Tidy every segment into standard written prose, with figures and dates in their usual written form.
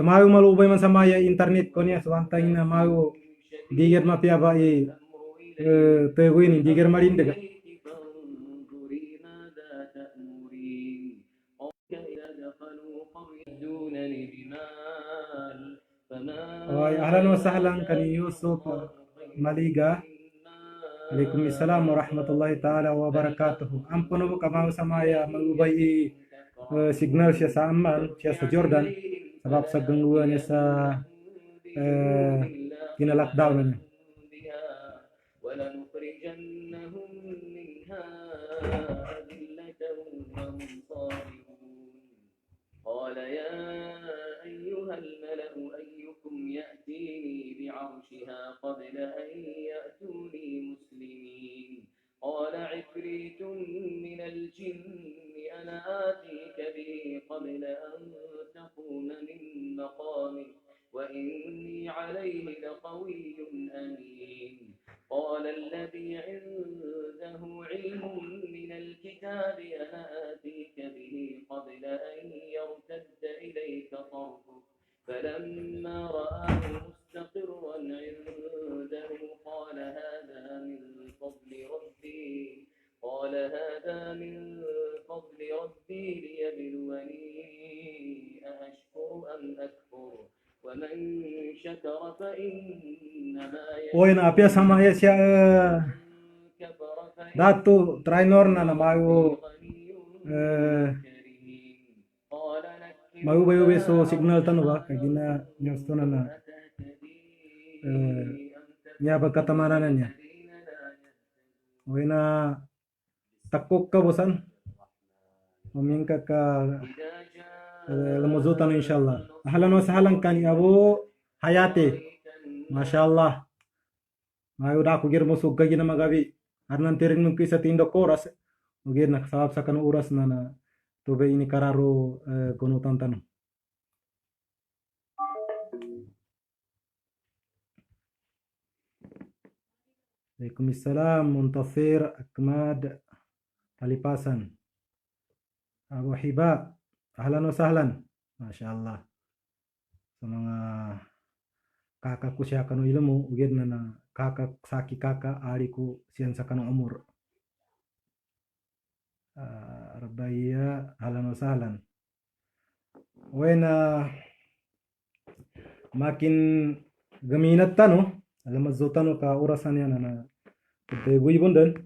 mau malubay man sa maya internet ko niya swantang na mau diger mapia ba teguin diger marindaga. Ahlan wa sahlan kani Yusuf Maliga. Waalaikumsalam warahmatullahi taala wabarakatuh. Ampun po kamau samaya malubay signal siya sa aman, siya sa Jordan sebab sa gangguan niya sa kina-lockdown niya. قال يا أيها الملأ أيكم يأتيني بعرشها قبل أن يأتوني مسلمين قال عفريت من الجن أنا آتيك به قبل أن تقوم من مقامك وإني عليه لقوي أمين قال الذي عنده علم من الكتاب أنا آتيك به قبل أن يرتد إليك طرفك فلما رآه مستقرا عنده قال هذا من فضل ربي ليبلوني أأشكر أم أكفر ومن شكر فإنما يشكر apia sama ya siya datu trainor na bago bayo so signal tanu ba kagina news to na nya pagkatamanan niya na takok ka bosan memingka ka lemuzutan insyaallah. Ahlan wa sahlan kani Abu Hayati masyaallah mayu da ku gir musuk gina magabi arnan tirin mun kisa tindo koras ugir nak sabab sakan uras nana tobe ini kararo kono tantanu. Waalaikumsalam Muntasir Akmad Talipasan Abu Hiba ahlan wa sahlan masyaallah sa mga kakak ko siya kanu ilmu ugid na kakak saki kakak ari ko siyan sa kanu umur Rabaya ahlan wa sahlan wena makin gaminat tanu alam azutano ka urasan yan na pagdagoy bundan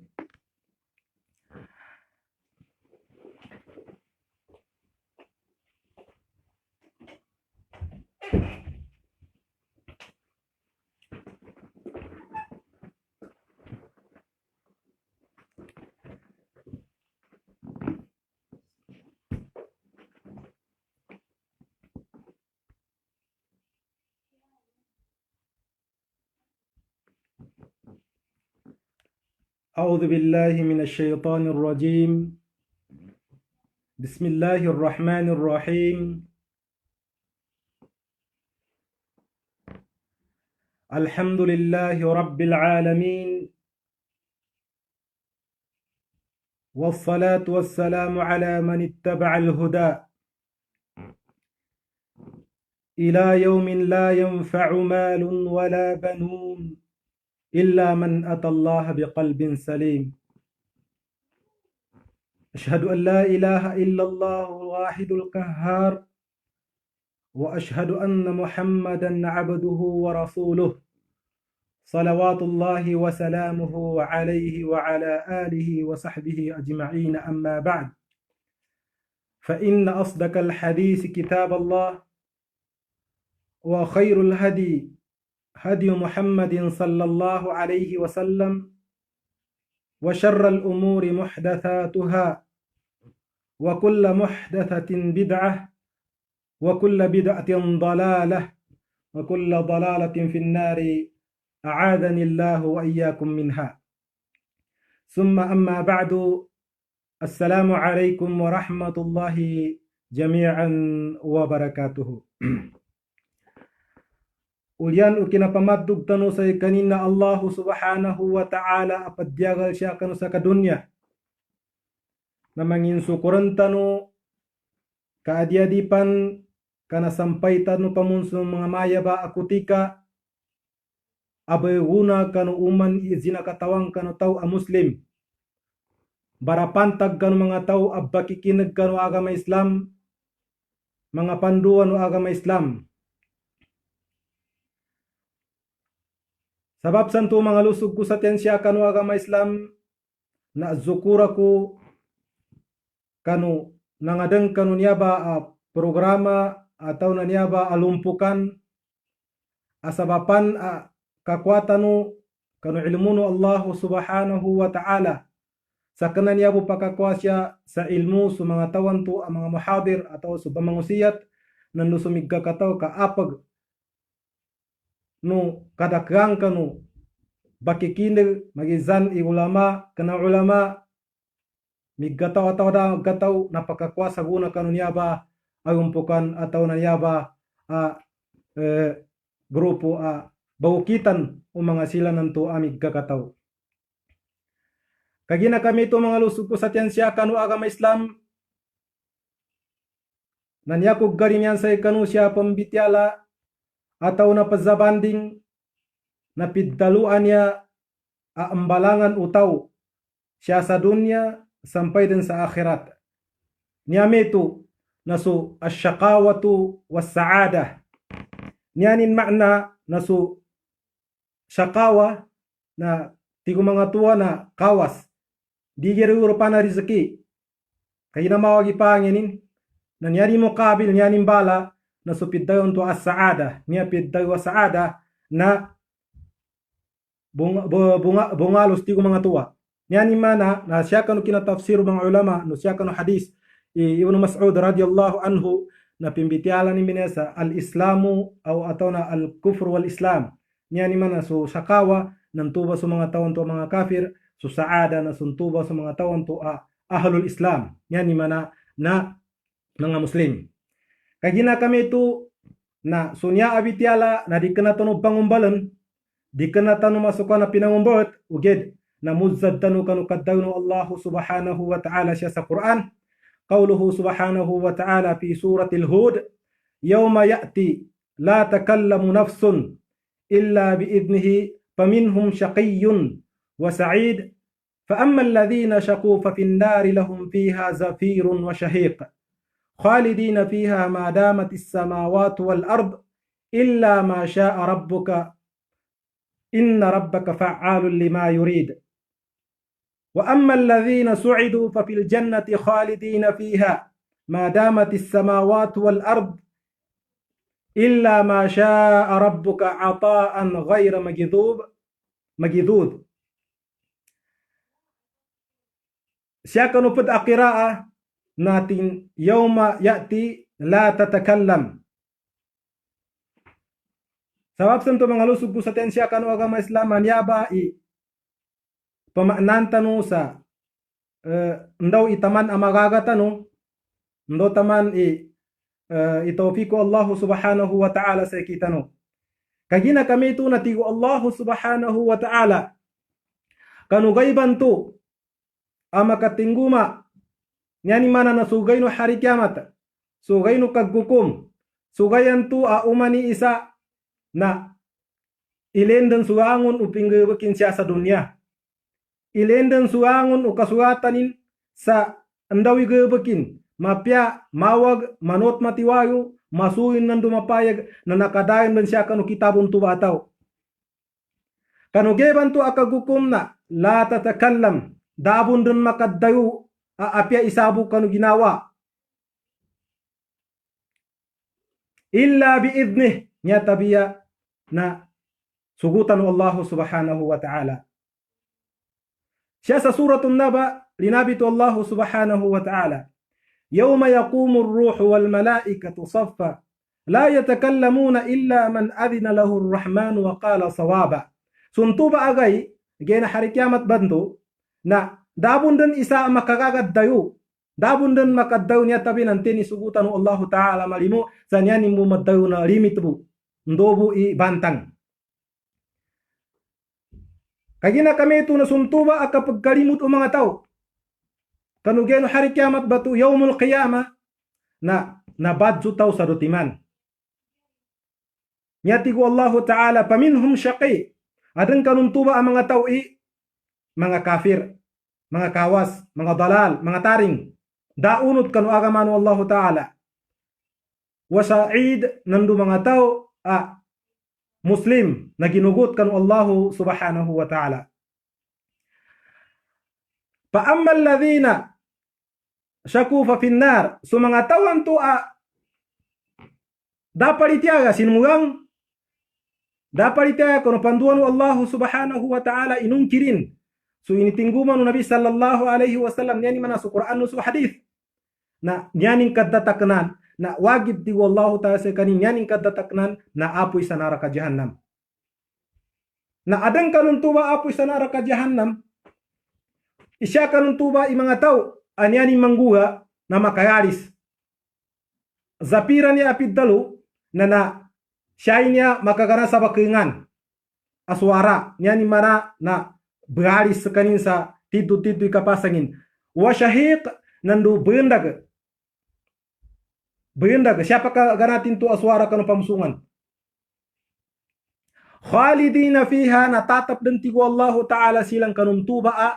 أعوذ بالله من الشيطان الرجيم بسم الله الرحمن الرحيم الحمد لله رب العالمين والصلاة والسلام على من اتبع الهدى إلى يوم لا ينفع مال ولا بنون إلا من أتى الله بقلب سليم أشهد أن لا إله إلا الله الواحد القهار وأشهد أن محمدا عبده ورسوله صلوات الله وسلامه عليه وعلى آله وصحبه أجمعين أما بعد فإن أصدق الحديث كتاب الله وخير الهدي هدي محمد صلى الله عليه وسلم وشر الأمور محدثاتها وكل محدثة بدعة وكل بدعة ضلالة وكل ضلالة في النار أعاذني الله وإياكم منها ثم أما بعد السلام عليكم ورحمة الله جميعا وبركاته Ulian ukina pamadug tanu sa kanina Allah subhanahu wa ta'ala apadyagal siya kanu sa kadunya na mangin sukuran tanu kaadiadipan kana sampai tanu pamunso mga maya ba akutika abayguna kanu uman izina katawang kanu tau a muslim barapantag kanu mga tau abbakikinag kanu agama Islam mga panduan o agama Islam. Sabab santo mga lusog ko sa tensya kanu agama Islam na zukura ko kanu nangadeng kanu niya ba programa atau na niya ba alumpukan asabapan kakwatanu kanu ilmuno Allah subhanahu wa ta'ala sa kanan niya po pakakwasya sa ilmu sa mga tawan to ang mga muhadir atau sa pamangusiyat nando sumigka kataw kaapag no kadakrang kanu bakikinir magizan i ulama kana ulama miggataw ataw da gataw napakakwasa guna kanu niya ba agumpukan atau na niya ba grupo baukitan o mga sila nanto amig kakataw. Kagina kami ito mga lusog ko sa tiyensya kanu agama Islam nanyakog garinyan sa kanu siya pambityala atau na pazabanding na piddaluan niya ambalangan utaw siya sa dunya sampai din sa akhirat. Niyameto nasu asyaqawatu was-sa'adah. Niyanin makna nasu syaqawa na tigo mga tuwa na kawas. Di gero pa na rizki. Kaya na mawagi panginin na niyani mo kabil niyanin bala na supiddayon to as-sa'adah. Niya piddayo as-sa'adah na bungalos tigo mga tuwa. Niyani mana na siya kanu kinatafsir mga ulama no siya kanu hadis Ibnu Mas'ud radhiyallahu anhu na pimbitiala ni minesa al-islamu atau na al-kufr wal-islam. Niyani mana so sakawa nantuba sa mga tawon to mga kafir, so saada na suntuba sa mga tawon to ahlul islam. Niyani mana na mga muslim. Kagina kami ito na sunya abitiala na di kana tanu pangumbalan, di kana tanu masukan na pinangumbot uged na muzzad tanu kanu kadawno Allah subhanahu wa ta'ala siya sa Quran. قوله سبحانه وتعالى في سورة الهود يوم يأتي لا تكلم نفس إلا بإذنه فمنهم شقي وسعيد فأما الذين شقوا ففي النار لهم فيها زفير وشهيق خالدين فيها ما دامت السماوات والأرض إلا ما شاء ربك إن ربك فعال لما يريد وأما الذين سعدوا ففي الجنة خالدين فيها ما دامت السماوات والأرض إلا ما شاء ربك عطاء غير مجذوذ. Siya kanupad akiraa natin yawma ya'ti la tatakallam. Sabab santo mga lusog ko sa tensya kanu agama Islam anyaba pamanan tanu sa ndaw itaman amagaga tanu ndo taman itawfiko Allah subhanahu wa ta'ala sa kitanu kagina kami ito natigo Allah subhanahu wa ta'ala kanu gayban tu amakatinguma nyani mana na sugay no hari kiamat sugay no kaggukum sugayan tu umani isa na ilendan suangon upinggebekin siya sa dunya ilenden suangon o kasuatanin sa andawi gebekin mapya mawag manot matiwayo masuin nan dumapayag na nakadayon dan siya kanu kitabun tubataw kanu geban tu akagukum na la tatakallam dabun dan makadayo apya isabu kanu ginawa illa biidnih nyata biya na sugutan Allah subhanahu wa ta'ala. Siya sa suratul Naba, linabitu Allah subhanahu wa ta'ala, Yawma yaqumu ar-ruhu wal malaikatu saffa, la yatakallamuna illa man adhina lahu ar-rahman wa qala sawaba. Suntuba agay, gena hari kiamat bantu, na dabun dan isa makagagad dayo, dabun dan makadayo niya tabi nanti ni sugutan Allah ta'ala malimu, sanyanin mo madayo na limit bu, ndobu i bantang. Kagina kami ito na suntuba kapag kalimut o mga tao. Kanugeno hari kiamat batu yaumul qiyamah na nabadju taw sa dutiman. Nyati ko Allah Ta'ala, paminhum syaqi. Adang kanuntuba ang mga tao mga kafir, mga kawas, mga dalal, mga taring. Daunot kanu agamanu Allah Ta'ala. Wa sa'id nandu mga tao Muslim na ginugot kanu Allah Subhanahu wa Ta'ala. Fa ammal ladhina syaku fa finnar, so mga tawan tu dapat itiaga sinmugang dapat itiaga kono panduan Allah Subhanahu wa Ta'ala inungkirin. So ini tingguman Nabi sallallahu alaihi wasallam yani mana su Quran su hadis. Na nyaning kaddataknan na wajib di Allah Ta'ala sekani nyaning kaddataknan na apoy sa neraka jahannam. Na adang kanun tuba apoy sa neraka jahannam. Isya kanun tuba mga tao anyani mangguga na makagaris. Zapiran niya apid dalu na siya niya makagarasa bakingan. Aswara nyani mana na begaris sekanin sa titu-titu ikapasangin. Wa syahiq nandu bendag. Bendag siapa ka ganatin tu aswara kanu pamsungan. Khalidina fiha natatap dan tigo Allah Ta'ala silang kanum tuba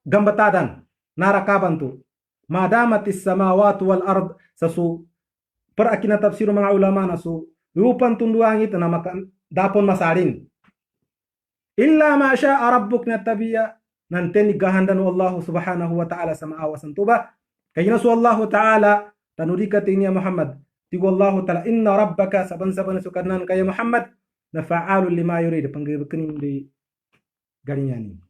gambatadan narakaban tu madamatis samawati wal ard sasu per akina tafsir mga ulama na su lupan tunduang ito na dapon masarin illa ma syaa rabbuk natabiya nanten gahandan Allah Subhanahu wa Ta'ala sama awasan tuba kayina su Allah Ta'ala tanurika tinya Muhammad tigo Allah Ta'ala inna rabbaka saban-saban sukanan kaya Muhammad na fa'alul lima yurid panggebekenin di garinyanin.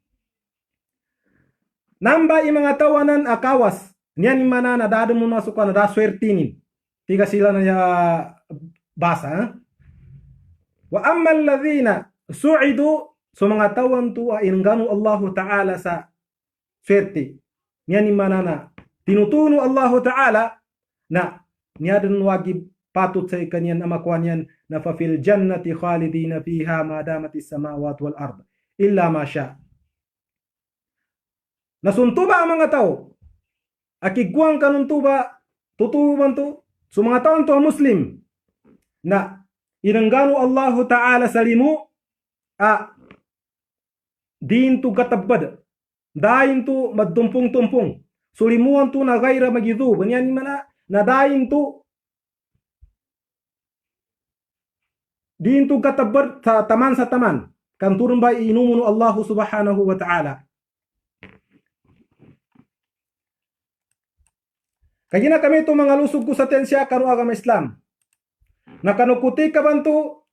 Namba mga tawanan akawas niyan mana na dado mo nasukan na daswertinin tiga sila na ya basa wa amma alladhina su'idu so mga tawan tu inganu Allah Ta'ala sa swerte niyan mana na tinutunu Allah Ta'ala na niyadan wajib patut sa ikanyan amakwanyan na fa fil jannati khalidina fiha ma damatis samawati wal ard illa ma syaa. Nasuntuba ang mga tao. Akiguang kanuntuba, tutuban to. So mga taon to Muslim na inanggano Allah Ta'ala sa limu din to katabad. Dahin to magdumpong-tumpong. So limuan to na gaira magidu. Banyan mana na dahin to din to katabad sa taman. Kanturun ba inumunu Allah Subhanahu wa Ta'ala. Kaya na kami ito mga lusog ko sa tensya kanu agama Islam. Nakanukuti ka bantu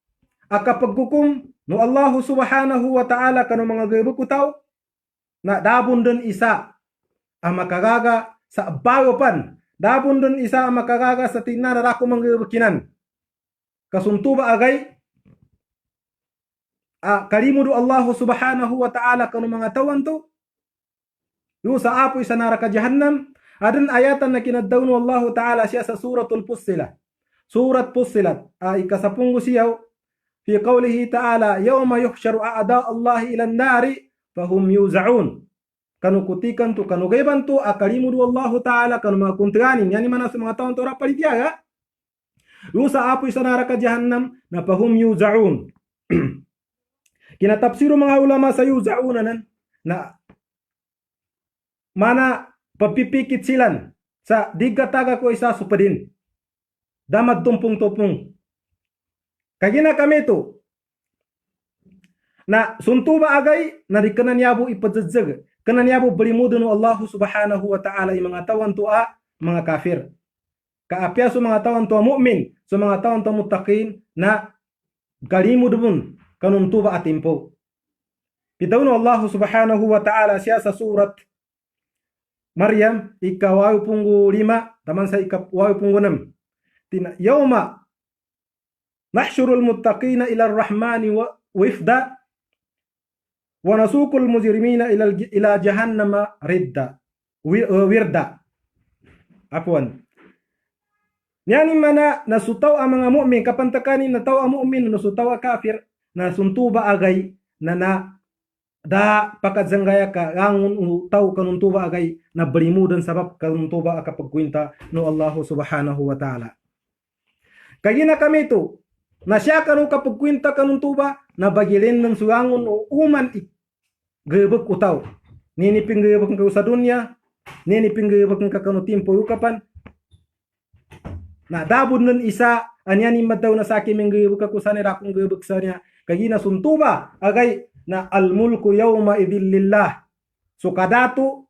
akapagkukum no Allah Subhanahu wa Ta'ala kanu mga gaybo ko tao na dabon den isa ang makagaga sa bagopan. Dabon den isa ang makagaga sa tinarako mga gaybo kinan. Kasuntuba agay kalimudu Allah Subhanahu wa Ta'ala kanu mga tawan to. Yung sa apoy sa neraka jahannam. Adan ayatan na kinaddawn Allah Ta'ala siya sa suratul Fussilat. Surat Fussilat ikasapunggu siyaw fi qawlihi ta'ala yawma yuhsyaru a'da Allah ila an-nari fahum yuza'un. Kanu kutikan tu kanu gayban tu akalimudu Allah Ta'ala kanu mga kuntranin yani mana sa mga taon to rapalitiaga. Yung sa apoy sa neraka jahannam na fahum yuza'un. Kinatafsiru mga ulama sa yuza'unan na mana papipikit silan sa digataga ko isa supadin. Damad tumpong-tumpong. Kagina kami to na suntuba agay na di kanan yabo ipadzadzag. Kanan yabo berimudo no Allah Subhanahu wa Ta'ala yung mga tawan to mga kafir. Kaapya so mga tawan to mu'min. So mga tawan to muttaqin na galimudo mun kanun tuba atimpo. Bitaw no Allah Subhanahu wa Ta'ala siya sa surat Maryam ikawaw punggu 5 taman sa ikawaw punggu 6 yauma nahsyurul muttaqina ila ar-rahmani wifda wa nasuqul mujrimina ila jahannama wirda afwan yani mana nasutaw ang mga mu'min kapantakanin na taw ang mu'min nasutaw ang kafir na suntuba agay na da pakat zanggaya ka rangun tau kanun tuba agay na berimu dan sabab kanun tuba aka pagkwinta no Allah subhanahu wa ta'ala. Kagina kami itu na siya kanun kapagkwinta kanun tuba na bagilin ng surangun o uman gebek utaw. Nini pinggebek ka sa dunya, nini pinggebek ka kanun timpo yukapan. Na dabun nun isa anyani madaw na saki minggebek ka kusani rakong gebek sa niya. Kagina suntuba agay na al-mulku yawma idhil lillah. So kadatu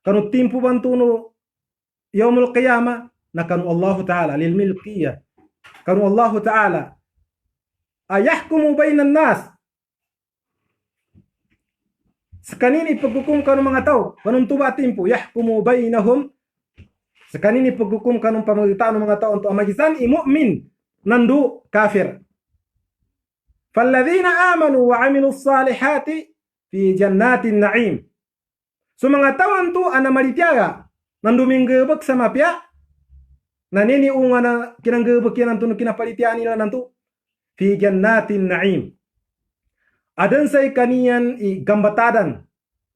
kanu timpu bantuno yaumul qiyamah na kanu Allah Ta'ala lil milkiyah. Kanu Allah Ta'ala ayahkumu bainan nas. Sekanin ipaghukum kanu mga tao kanun tuba timpu yahkumu bainahum. Sekanin ipaghukum kanu pamamagitan ng mga tao untuk amagisan mu'min nandu kafir. فالذين آمنوا وعملوا الصالحات في جنات النعيم. So mga tawan tu ana malitiaga nandu minggebek sama pia na nini unga na kinanggebek yan nantu kinapalitian nila nantu fi jannatin na'im. Adan say kanian i gambatadan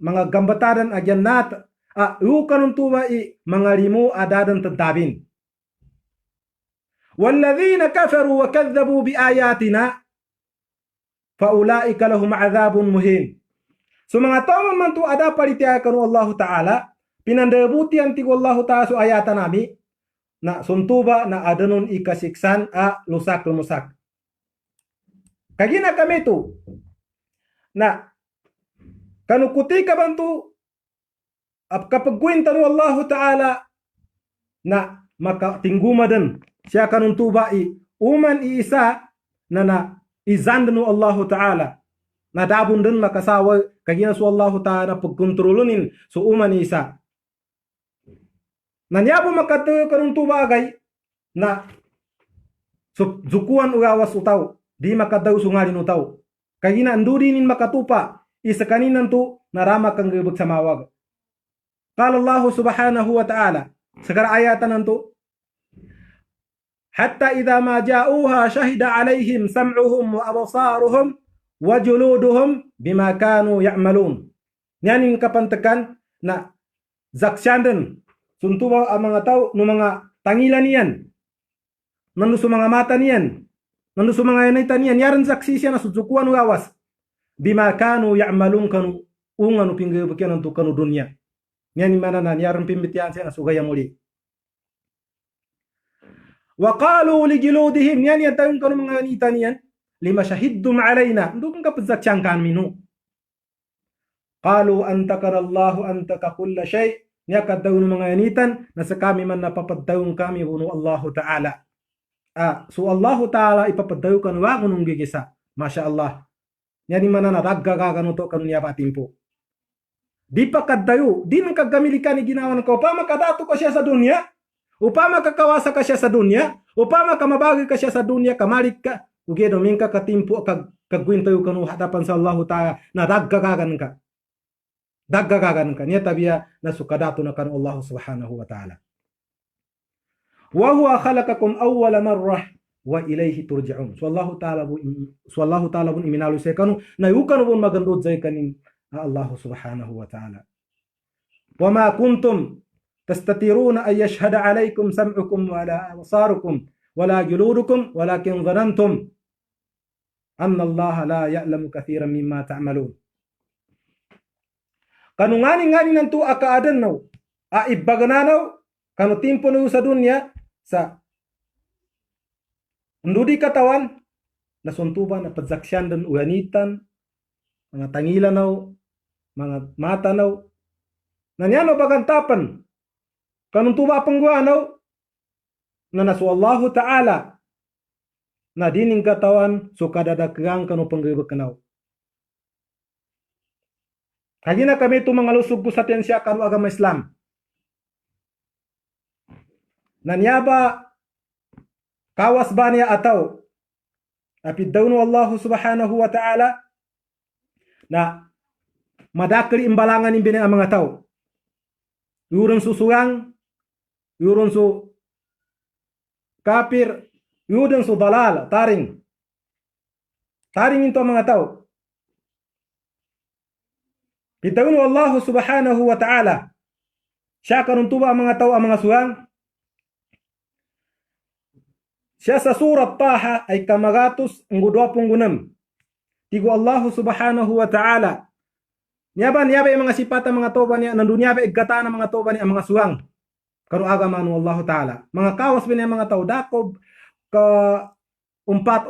mga gambatadan a jannat ukanun tuba i mga limu adadan tadabin. والذين كفروا وكذبوا بآياتنا faulaika lahum adzabun muhin. So mga tao man tu ada palitiya kanu Allah Ta'ala pinandabuti anti Allah Ta'ala su ayatan nami na suntuba na adanun ikasiksan lusak lumusak. Kagina kami tu na kanu kutika bantu kapagkwintan Allah Ta'ala na maka tinggumadan siya kanun tuba uman isa na izandanu Allah Ta'ala na dabun din makasawa kagina su Allah Ta'ala pagkontrolunin su uman isa na niyabo makatayo kanong tubagay na zukuan urawas utaw di makadaw sungalin utaw kagina andurinin makatupa isa kaninan tu narama kang gebek samawag. Qala Allah subhanahu wa ta'ala sagara ayatan nantu hatta idza ma ja'uha shahida 'alaihim sam'uhum wa absaruhum wa juluduhum bima kanu ya'malun. Nyaning kapantekan na zaksyandan suntuwa ang mga tao no mga tangilan niyan nandu sa mga mata niyan nandu sa mga yanay niyan yaran saksi siya na suzukuan gawas bima kanu ya'malun kanu unganu pinggabakyan nantu kanu dunya. Nyani mananan yaran pimbitian siya na sugaya muli. Wa qalu li juludihim yani atayong kanu mga anita niyan lima shahidtum alaina ndukang kapazaksyang kan minu qalu antakara Allah antaka kulla shay niya kadaw ng mga anitan na sa kami man napapadayong kami uno Allah Ta'ala so Allah Ta'ala ipapadayo kan wa kunung gigisa masya Allah yani man na raggaga kanu to kanu niya patimpo di pa kadayo di nang kagamilikan ni ginawan ko pa makadato ka siya sa dunya upama kakawasa ka siya sa dunya, upama kamabagi ka siya sa dunya, kamalik ka, ugedo mingka katimpo kagwintayo kanu hadapan sa Allah Ta'ala na daggagagan ka. Daggagagan ka. Niya tabiya na sukadato na kanu Allah Subhanahu wa Ta'ala. Wa huwa khalaqakum awwala marrah wa ilayhi turja'un. So Allah Ta'ala bun iminalu sa kanu na yukan bun magandod sa kanin Allah Subhanahu wa Ta'ala. Wa ma kuntum تستطيعون أن يشهد عليكم سمعكم ولا أبصاركم ولا جلودكم ولكن ظننتم أن الله لا يعلم كثيرا مما تعملون. Kanu ngani nantu akaadan naw ibagananaw kanu timpo no sa dunya sa ndudi katawan na suntuba na padzaksyan dan uganitan mga tangilan naw mga mata naw nanyano bagantapan kanun tuba pangguanaw na nasu Allah Ta'ala na dining katawan so kadadagang kanu panggibag kanaw. Kagina kami ito mga lusog ko sa tensya kanu agama Islam. Nanyaba kawas ba niya ataw apid daw no Allah Subhanahu wa Ta'ala na madakli imbalangan imbini ang mga tao. Yurun susurang yurun su kafir, yurun su dalal, taring. Taring itu mga tao. Pitawin Allah subhanahu wa ta'ala. Siya karun tuba ang mga tao ang mga suwang. Siya sa surat Taha ay kamagatos ang 26. Tigo Allah subhanahu wa ta'ala. Niyaba yung mga sipata mga toba niya, nandunya ba igkata ng mga toba niya ang mga suwang. Karu agama nu Allah ta'ala. Mga kawas ba niya mga tao, dakob, ka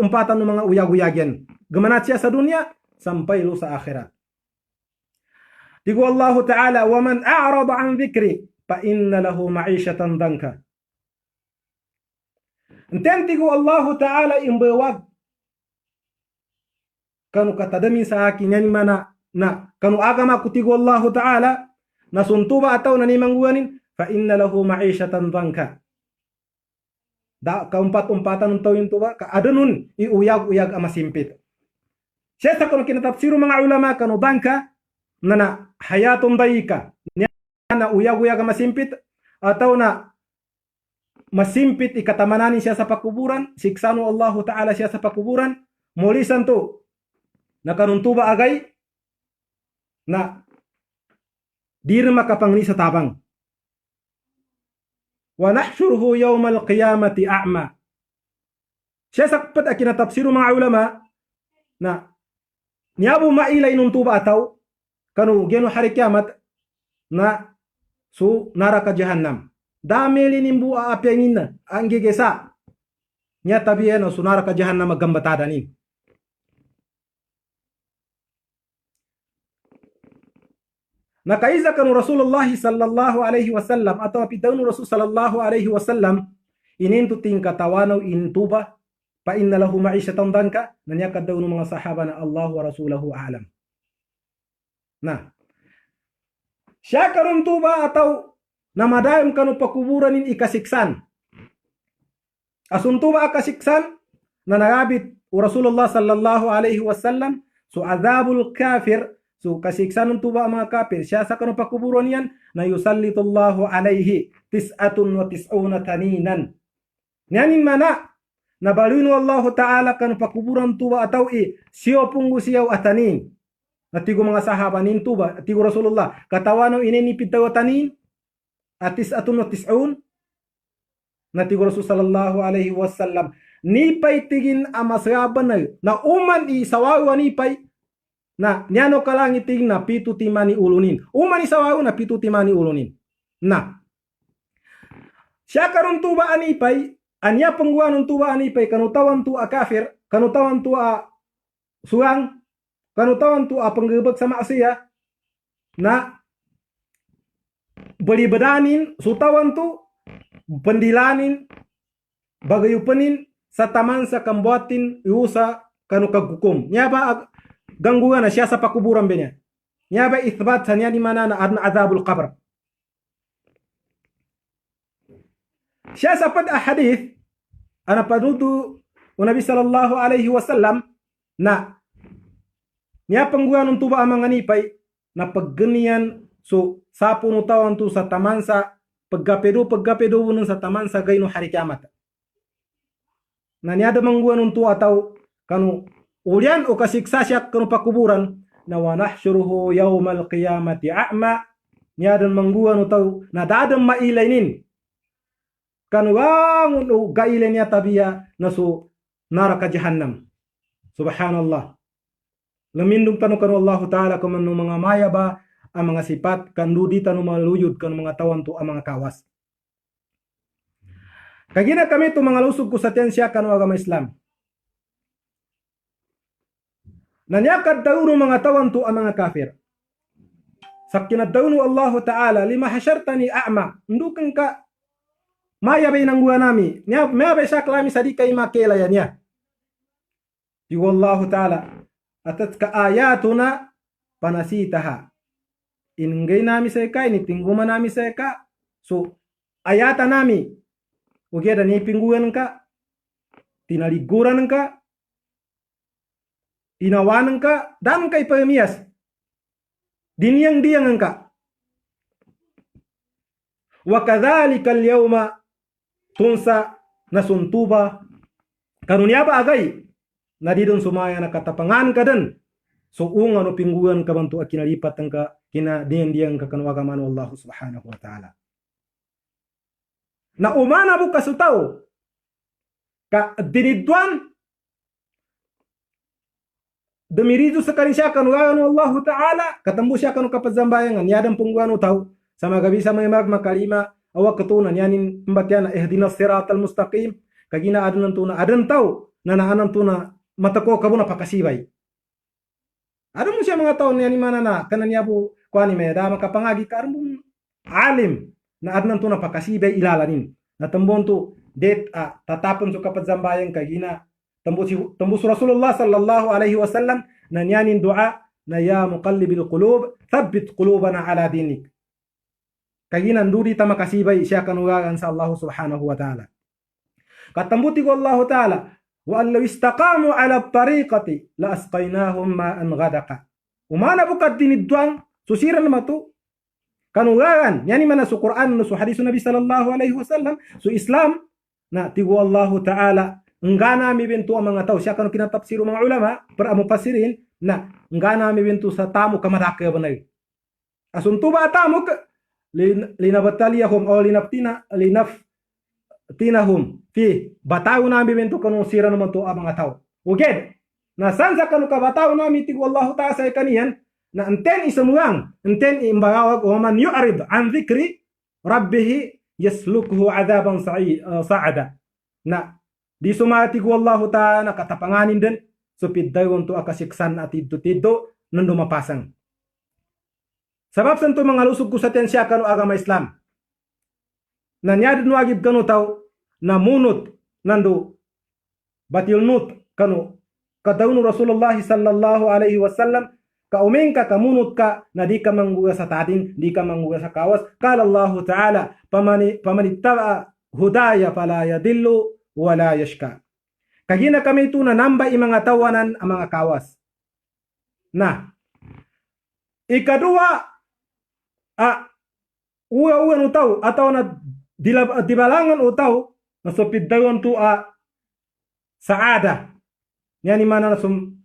umpatan ng mga uyag-uyagyan. Gamanat siya sa dunya, sampai lu sa akhirat. Tigo Allah ta'ala, وَمَنْ أَعْرَضَ عَنْ ذِكْرِ فَإِنَّ لَهُ مَعِيشَةً ضَنْكَ. Enten tigo Allah ta'ala imbawag. Kanu katadami sa akin yan mana na kanu agama ko tigo Allah ta'ala na suntuba ataw na nimangguanin فَإِنَّ لَهُ مَعِيشَةً ضَنْكَ. Da kaumpat-umpatan ng tawin tuba ka adanun iuyag-uyag amasimpit. Siya sa kanu kinatapsiru mga ulama kanu dangka na hayatun dayika na uyag-uyag masimpit atau na masimpit ikatamananin siya sa pakuburan, siksanu Allah ta'ala siya sa pakuburan, mulisan to na kanuntuba agay na dir makapangni sa tabang. Wa nahsyuruhu yawmal qiyamati a'ma. Siya sakpat akinatapsiru mga ulama na niyabu mailay nung tuba ataw kanu geno hari kiamat na su naraka jahannam dameli nimbu aapyangin na ang gigesa nya tabiya no su naraka jahannam magambatada ni nakaiza kanu Rasulullah sallallahu alaihi wasallam atau pitanu Rasul sallallahu alaihi wasallam inintu tingkatawanaw intuba pa inna lahu ma'isyatan danka nanyakad daw ng mga sahaba na Allah wa rasulahu a'lam. Nah, siya karun tuba atau namadayam kanu pakuburan in ikasiksan. Asun tuba akasiksan na nagabit Rasulullah sallallahu alaihi wasallam so azabul kafir so kasiksan tuba mga kafir siya sa kanu pakuburan yan na yusallitullahu alaihi 99 taninan. Niyanin mana nabalinu Allah ta'ala kanu pakuburan tuba atau siyo punggu siyaw atanin. Natigo mga sahaba nin tuba, tigo Rasulullah, katawano ineni pitawatanin, atis atun tis'un, natigo Rasul sallallahu alaihi wasallam, nipay tigin amasaban na uman isawawa nipay, na nyano kalang iting na pitu timani ulunin. Uman isawawa na pitu timani ulunin. Na, siya karun tuba anipay, anya pengguan tuba anipay, kanutawan tu a kafir, kanutawan tu a suang, kanutawan tu penggebek sama siya na balibedanin sutawan tu pendilanin bagayupanin sa taman sa kambuatin iusa kanu kagukum nya ba gangguan na siya sa pakuburan benya nya ba ithbat sa niya di mana na adna azabul qabr siya sa pad hadith ana padudu Nabi sallallahu alaihi wasallam na niya pangguan ng tuba ang mga nipay na pagganian so sa punutawan to sa tamansa paggapedo nun sa tamansa gayno hari kiamat. Na niya damangguan ng tuwa ataw kanu ulian o kasiksa siya kanu pakuburan na wanahsyuruhu yawmal qiyamati a'ma niya damangguan utaw na dadam mailainin kanu ang gailin niya tabiya na so naraka jahannam. Subhanallah. Lamindong tanong kanu Allah ta'ala kung ano mga maya ba ang mga sipat kandudi tanong maluyod kanu mga tawan to ang mga kawas. Kagina kami to mga lusog ko sa tensya kanu agama Islam. Nanyakad daw no mga tawan to ang mga kafir. Sakinad daw no Allah ta'ala lima hasyartani a'ma. Ndukan ka maya bay nang buwan nami. Nya maya bay sa klami sadikay makelayan niya. Digo Allah ta'ala atatka ayatuna panasitaha ingay nami sa ika initingguma nami sa ika so ayata nami ugya ni pingguan ka tinaliguran ka tinawanan ka dan kay pamiyas dinyang ka wa kadhalika al-yawma tunsa nasuntuba kanunya ba agay nadidon sumaya na katapangan ka din So ungano pingguan kabantu akinalipat ka kina diang ka kanwaga manu Allah subhanahu wa ta'ala. Na umana buka sutau ka dinidwan demiridu sekali siya kanwaga manu Allah ta'ala katambu siya kanu kapazambayangan yadang pungguan utau sama gabi sama mag makalima awak ketunan yanin pembatiana ihdinas siratal mustaqim kagina adan tuna adan tau nana anan tuna matako kabuna pakasibai. Ada mo siya mga taon yani mana na kanan niya po kwani may dama kapangagi karmo alim na adnan to na pakasibay ilalanin na tambon to det tatapon so kapat zambayan kagina tambus Rasulullah sallallahu alaihi wasallam na niyanin dua na ya muqallibil qulub thabbit qulubana ala dinik kagina nduri ta makasibay siya kanugagan sa Allah subhanahu wa ta'ala katambuti ko Allah ta'ala وأن لو استقاموا على الطريقة لأسقيناهم ماء غدقا وما نبقى الدين الدوان سسيرا ماتو كانوا غاغان يعني من سو قرآن سو حديث النبي صلى الله عليه وسلم سو إسلام نأتيقوا الله تعالى ngana mi bentu mga tao siya kanu kina tafsiru mga ulama para mufassirin na ngana mi bentu sa tamu kamadake banay asuntu ba tamu linabataliyahum o tinahum fi bataw nami bento kanu sira naman to mga tao uged na sansa kanu ka bataw nami ti wallahu ta'ala sa kaniyan na enten isamuang enten imbawag wa man yu'rid an dhikri rabbih yaslukhu adaban sa'ada na di sumati wallahu ta'ala katapanganin den supid dayon to akasiksan at tiddo nando mapasang sabab santo mga lusog ko sa tensya kanu agama Islam na nyadid nuagib kanu tao na munut nando batilnut kanu kadaunu Rasulullah sallallahu alaihi wasallam ka umengka ka munut ka na di ka mangguga sa tating di ka mangguga sa kawas qala Allah ta'ala pamanittaba hudaya fala yadillu wala yashka kagina kami ito na namba mga tawanan ang mga kawas na ikadua uwa utaw ataw na dibalangan utaw nasupid dayon tu saada yani mana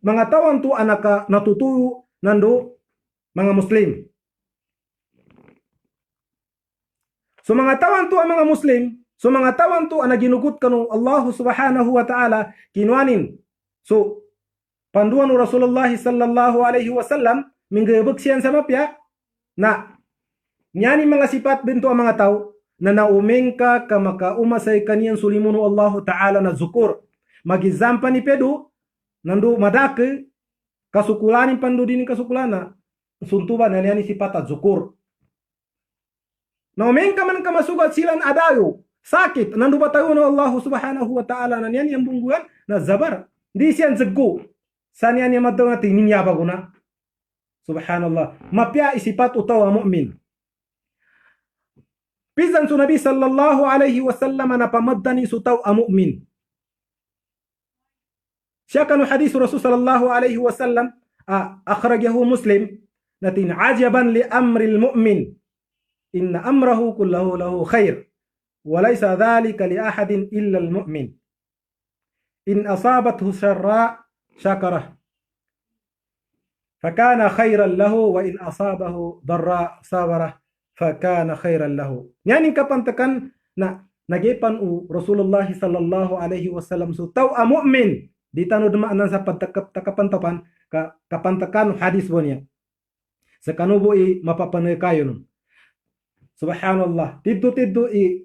mga tawan tu anak natutuyo nando mga muslim so mga tawan tu mga muslim so mga tawan tu ginugut kanu Allah subhanahu wa ta'ala kinwanin so panduan Rasulullah sallallahu alaihi wasallam minggebek siyan sama pia na yani mga sifat bentu ang mga tao na naumengka ka makaumasay kaniyan sulimuno Allah ta'ala na zukur magizampa ni pedu nandu madake kasukulanin pandu dini kasukulana suntuba na yani sifat zukur naumengka man ka masugat silan adayo sakit nandu batayo na Allah subhanahu wa ta'ala na yani ang bungguan na zabar di siyan zaggo saan yan yung matang natin ninyaba ko na subhanallah mapya isipat utaw ang mu'min Pizan su Nabi sallallahu alaihi wasallam na pamaddani sutaw a mu'min. Siya kanu hadis Rasul sallallahu alaihi wasallam akhrajahu Muslim natin ajaban li amril mu'min inna amrahu kullahu lahu khair wa laysa dhalika li ahadin illa al mu'min in asabathu sharra shakarah fakana khairan lahu wa in asabahu darra sabarah fakana khairan lahu. Yani kapantakan na nagipan Rasulullah sallallahu alaihi wasallam so taw a mu'min di tanu dumaanan sa pagtakapantapan kapantakan hadis bo niya. Sa kanubo mapapanay kayo nun. Subhanallah. Tiddo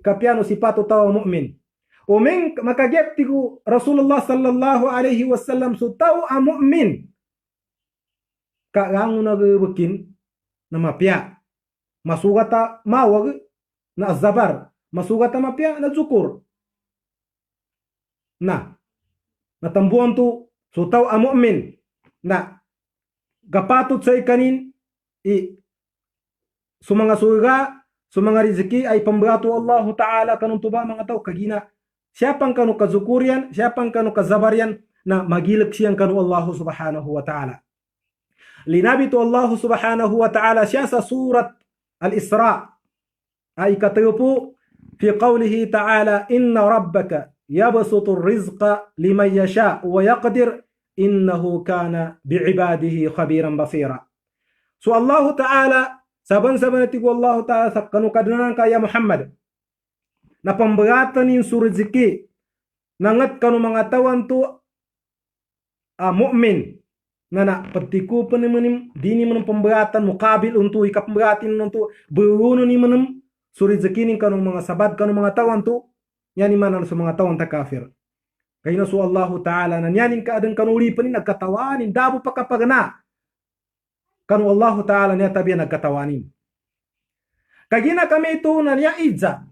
kapiano sipato taw a mu'min. Umeng makagep tigo Rasulullah sallallahu alaihi wasallam so taw a mu'min. Kaango nagabukin na mapya. Masugata mawag na zabar, masugata mapya na zukur. Na natambuan tu sutaw a mu'min na gapatot sa ikanin sumanga suga, sumanga riziki ay pambato Allah Ta'ala kanun tuba mga tao kagina. Siapang kanu kazukurian, siapang kanu kazabarian na magilag siyang kanu Allah Subhanahu wa Ta'ala. Linabi tu Allah Subhanahu wa Ta'ala siya sa surat Al-Isra ay katayo fi qawlihi ta'ala inna rabbaka yabsutu rizqa liman yasha wa yaqdir innahu kana bi'ibadihi khabiran basira. So Allah Ta'ala saban-saban tigo Allah Ta'ala kanu kadnanan kaya Muhammad na pemberatan in surziki nangat kanu mangatawan tu mu'min nana petiku penemenim dini menum pemberatan mukabil untuk ika pemberatin untuk berunu ni menum surziki ni kanu mangasabat kanu mangatawan tu yani mana su mangatawan ta kafir. Kayna su Allah Ta'ala na nyanin ka adan kanu lipanin nagkatawanin dabu pakapagana kanu Allah Ta'ala niya tabi nagkatawanin. Kagina kami itu na niya idza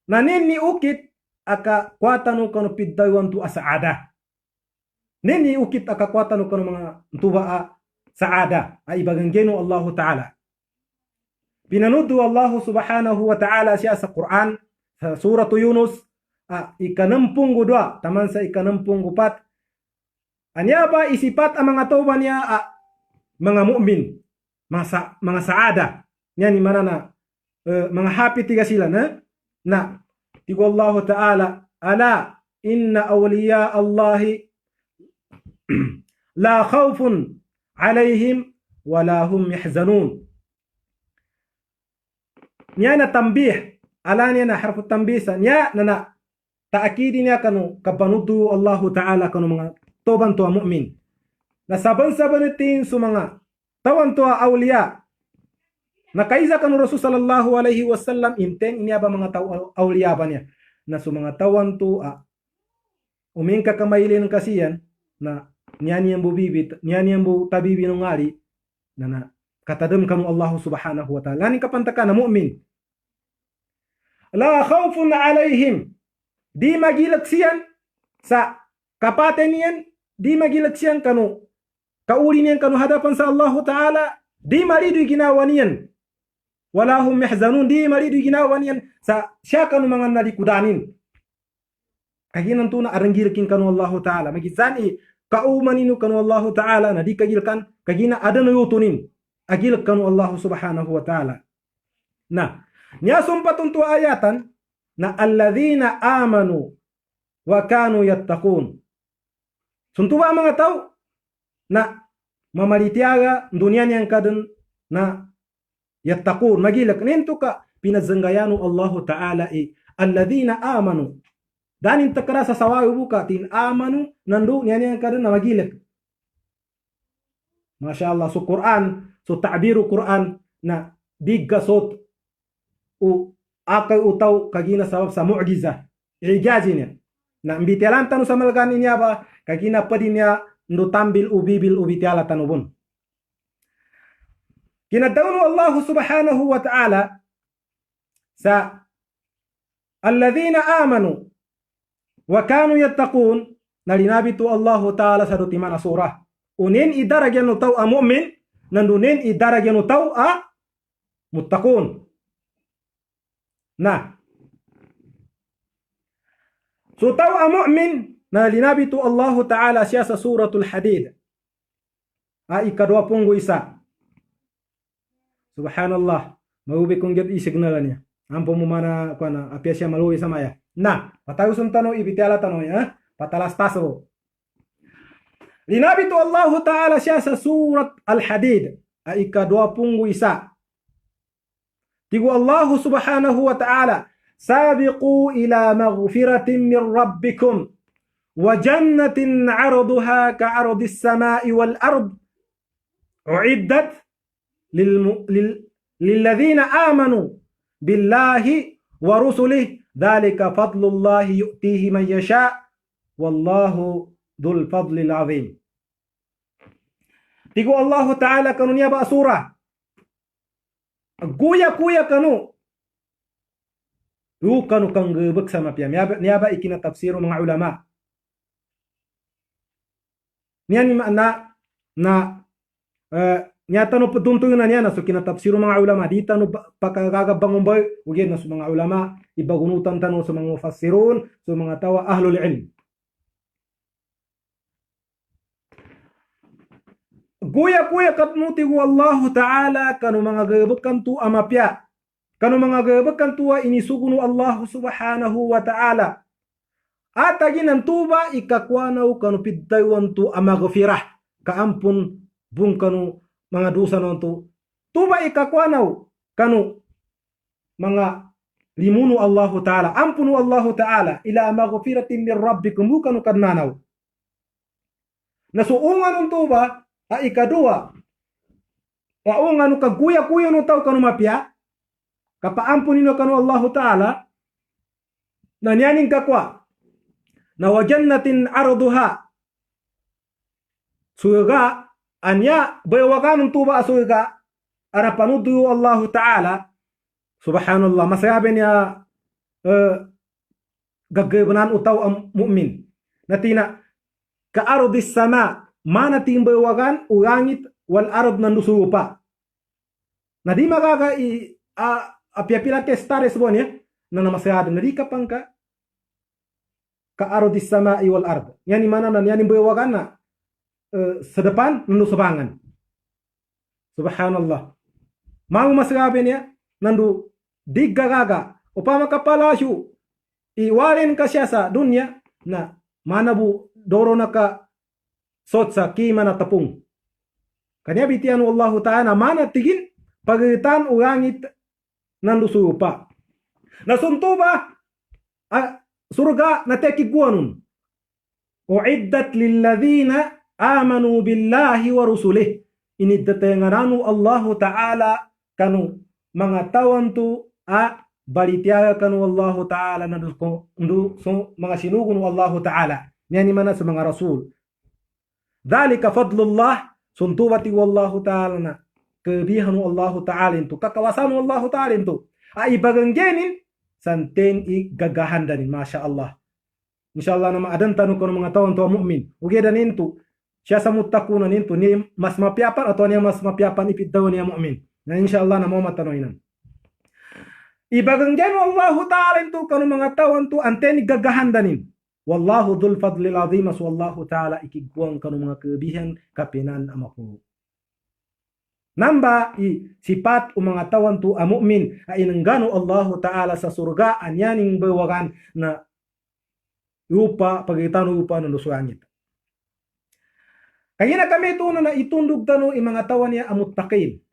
na nini ukit aka kwatanu kanu piddaywan tu asaada. Nini ukit aka kwatanu kanu mga tuba saada ay baganggeno Allah Ta'ala. Pinanudu Allah Subhanahu wa Ta'ala siya sa Quran sa surah Yunus ikanampung gudwa taman sa ikanampung gupat anya ba isipat ang mga tauba niya mga mu'min mga saada niya ni mana na mga happy tiga sila na tigo Allah Ta'ala ala inna awliya Allahi la khawfun alayhim wala hum yahzanun. Niya na tambih ala niya na harfu tambisa niya na taakidi niya kanu kapanudu Allah Ta'ala kanu mga toban tuwa mu'min. Na saban-saban itin su mga tawan tuwa awliya. Na kaisa kanu Rasul sallallahu alaihi wasallam inteng niya ba mga awliya ba niya. Na su mga tawan tuwa umingka kamailin kasiyan na nyanyi bu bibit nyanyi bu tabibi nungali na katadam kanu Allah Subhanahu wa Ta'ala. Ni kapantaka na mu'min. La khawfun alaihim. Di magilaksiyan sa kapaten niyan, di magilaksiyan kanu kauli niyan kanu hadapan sa Allah Ta'ala, di maridu ginawa niyan. Wala hum yahzanun, di maridu ginawa niyan sa siya kanu mga nalikudanin. Kaginan tu na aranggilkin kanu Allah Ta'ala, magizani kaumaninu kanu Allah Ta'ala na di kagilkan, kagina ada na yutunin, agil kanu Allah Subhanahu wa Ta'ala. Nah, niya sumpatun tu ayatan, na alladhina amanu wa kanu yattaqun. Suntuba mga tao na mamalitiaga duniani yang kadun na yattaqun magilak nento ka pinazanggayanu Allah Ta'ala alladhina amanu. Danin takra sa sawayo buka tin amanu nandu niani yang kadun na magilak. Masya Allah so Quran so ta'biru Quran na digasot u akay utaw kagina sabab sa mu'jiza ijazi niya na mbitialan tanu sa malgani niya ba kagina padi niya ndo tambil ubibil ubitiala tanubun kinadawnu Allah Subhanahu wa Ta'ala sa alladhina amanu wa kanu yattaqun nalinabitu Allah Ta'ala sa dutimana surah unin idaragyan no taw a mu'min nandunin idaragyan no taw a muttaqun. Nah, so tahu mu'min na linabi tu Allah Ta'ala siya sa suratul Hadid. Ikadua punggu isa. Subhanallah. Mahubi kong get i-signalan niya. Ampo mo mana kuana apya siya maluwi sa maya. Nah, patayo suntano ibitiala tano ya. Patalas taso. Linabi tu Allah Ta'ala siya sa surat Al-Hadid. Ikadua punggu isa. Tigo Allah Subhanahu wa Ta'ala sabiqu ila maghfiratin min rabbikum wa jannatin 'arduha ka'ardis sama'i wal ard u'iddat lilladhina amanu billahi wa rusulihi dhalika fadlullahi yu'tihi man yasha wallahu dhul fadlil 'azim. Tigo Allah Ta'ala kanunya ba surah guya kanu kanu kang gebek sama pia niaba ikina tafsiru mga ulama niyan na nyata no peduntung na niya na so kina tafsiru mga ulama dita no pakagagabang umbay ugin na so mga ulama ibagunutan tano sa mga mufassirun so mga tawa ahlul ilm guya katmuti ko Allah Ta'ala kanu mga gabakan tu amapya kanu mga gabakan tuwa inisugunu Allah Subhanahu wa Ta'ala Atagi ng tuba ikakwanaw kanu piddaywan tu amaghfirah kaampun bung kanu mga dosa non tu. Tuba ikakwanaw kanu mga limunu Allah Ta'ala ampunu Allah Ta'ala ila maghfiratin min rabbikum kanu kadnanaw. Nasuungan ng tuba ikadua waungan kaguya-kuya no tau kanu mapya kapaampun nino kanu Allah Ta'ala nanyaning kakwa na wajannatin arduha surga anya bayawakan tuba surga ara panudu Allah Ta'ala subhanallah masayaben ya gaggebanan utaw ang mu'min natina ka ardis sama mana ting bayawakan urangit wal ard nan lusupa na di magaga apiapila ke stares bonya na namasayado na di kapangka ka ardis sama wal ard yani mana nan yani bayawakan na sedepan nandu sebangan subhanallah mau masayaben ya nandu digagaga upama kapalasyu iwaren kasyasa dunya na mana bu doro naka sotsa kimana tapung kanya bitian Allah Ta'ala mana tigin pagitan urangit nandu surupa nasuntuba surga nateki guanun uiddat lilladhina amanu billahi wa rusulih ini detengaranu Allah Ta'ala kanu mga tawan tu balitiaga kanu Allah Ta'ala nandu mga sinugun Allah Ta'ala yani mana sa mga rasul dhalika fadlullah suntubati wallahu ta'ala na kebihanu Allah Ta'ala itu kakawasanu Allah Ta'ala itu ibaganggenin santen gagahan danin masya Allah insyaallah nama adan tanu kono mga tawon to mu'min uge danin tu siya sa muttakunan itu ni mas mapiapan atau ni mas mapiapan ipiddaw niya mu'min na insyaallah na mo matanoinan ibaganggen Allah Ta'ala itu kono mga tawon tu anten gagahan danin wallahu dhul fadlil azim wallahu Ta'ala ikigwang kanu mga kebihan kapinan amaku namba sifat mga tawan tu mu'min inengganu Allah Ta'ala sa surga anyaning bawagan na rupa pagitan rupa ng lusangit kaya na kami ito na itundog tanu mga tawan niya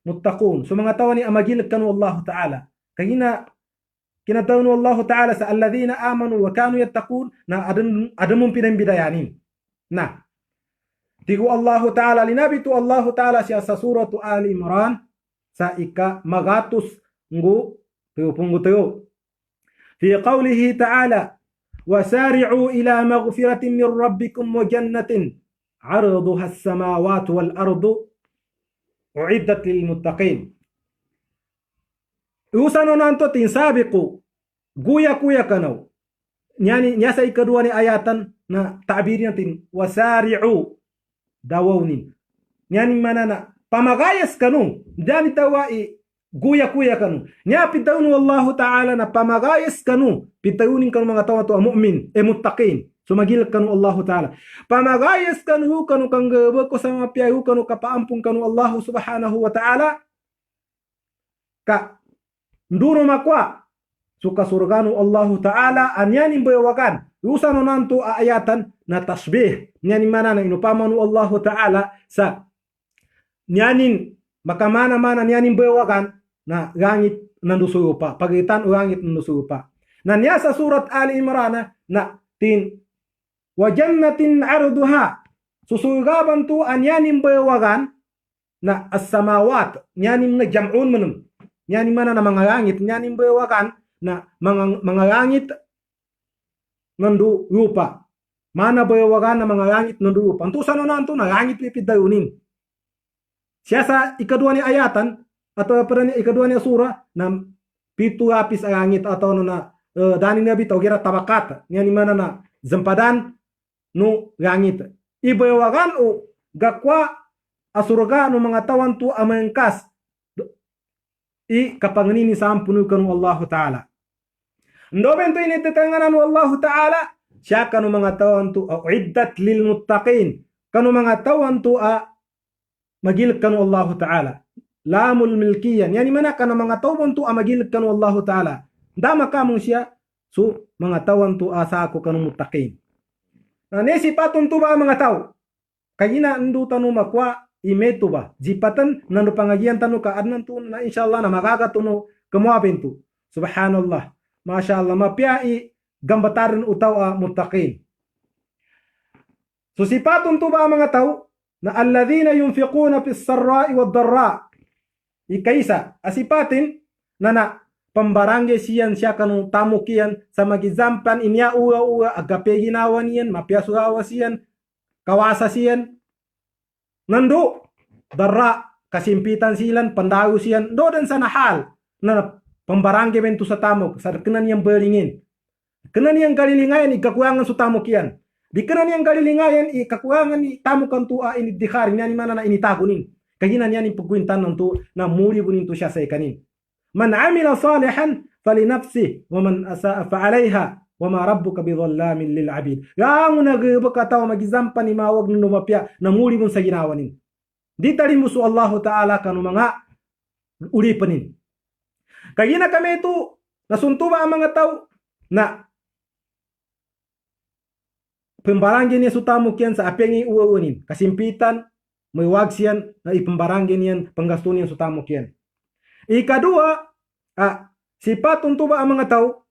muttaqun so mga tawan niya amagilid kanu Allah Ta'ala kaya na kinatawnu Allah Ta'ala sa alladhina amanu wa kanu yattaqun na adamong pinambidayanin na tigo Allah Ta'ala linabitu Allah Ta'ala siya sa suratu Ali Imran sa magatus ngu tuyupunggu tuyo fi qawlihi ta'ala wasari'u ila maghfiratin min rabbikum wa jannatin arduha as-samawati wal ardu uiddat lil muttaqin usano nanto tinsabiqu guya-guya kanaw nyani nyasa ikadua ni ayatan na ta'bir natin wasari'u dawawnin nyani manana pamagayas kanu dani tawai guya-guya kanu nya pitawnu Allah Ta'ala na pamagayas kanu pitawunin kanu mga tawa to mu'min muttaqin sumagil kanu Allah Ta'ala pamagayas kanu kanggawa ko sa mga piyahu kanu kapaampung kanu Allah Subhanahu wa Ta'ala ka nduro makwa suka surganu Allah Ta'ala anyanin bayawakan usano nanto ayatan na tasbih nyani mana na inupamanu Allah Ta'ala sa nyanin makamana-mana nyanin bayawakan na langit nandusurupa pagitan langit nandusurupa na niya sa surat Ali Imran na tin wajannatin arduha susurgaban tu anyanin bayawakan na as-samawat nyanin na jam'un manum nyani mana na mga langit nyani bayawakan na mga langit nandu rupa mana bayawakan na mga langit nandu rupa anto sano nanto na langit pipidayunin siya sa ikadua ni ayatan atau pada ni ikadua ni surah na pitu lapis langit atau na dani nabi tau kira tabakat nyani mana na zempadan no langit ibayawakan o gakwa asurga no mga tawan tu amangkas kapanganini sampunu kanu Allah Ta'ala ndoben to ini tetanganan Allah Ta'ala siya kanu mga tawan tu uiddat lil muttaqin kanu mga tawan tu magilid kanu Allah Ta'ala lamul milkiyan yani mana kanu mga tawan tu magilid kanu Allah Ta'ala dama kamong siya su mga tawan tu asa ako kanung muttaqin. Na ne sipatun tu ba mga tao kayina ndu tanu makwa imetu ba jipatan nandu pangagian tanu ka adnan tu na insyaallah na magaga tunu kemuapin tu subhanallah masyaallah mapiai gambataran utaw muttaqin. So sipatun tu ba mga tao na alladhina yunfiquna fis sarra'i wad dharra ikaisa asipatin na pambarangge siyan siya kanung tamukian sa magizampan inya uwa agape ginawan yan mapiasugawa siyan kawasa siyan nando darra kasimpitan silan pandago siyan do dan sana hal na pambarangge bentu sa tamok sa kenan yang beringin kenan yang kalilingayan ikakuangan su tamukian di kenan yang kalilingayan ikakuangan ni tamukan tu ini dikhari ni mana na ini tagunin kahinan yan ipagkwintan nantu na muri bunin tu siya sa ikanin. Man amila salihan falinafsih wa man asaa fa'alayha wa ma rabbuka bidhallamin lil 'abid. Yang nagabakataw magizampan ni mawag no mapya na muri bun sa ginawanin. Di talim musu Allah Taala kanu mga ulipanin. Kaya na kami ito nasuntuba ang mga tao na pembarangin niya sutamu kian sa apengi uwawanin kasimpitan may wag siyan na ipembarangin niyan panggasto niyan sutamu kian. Ikadua, sifat untuk ang mga tao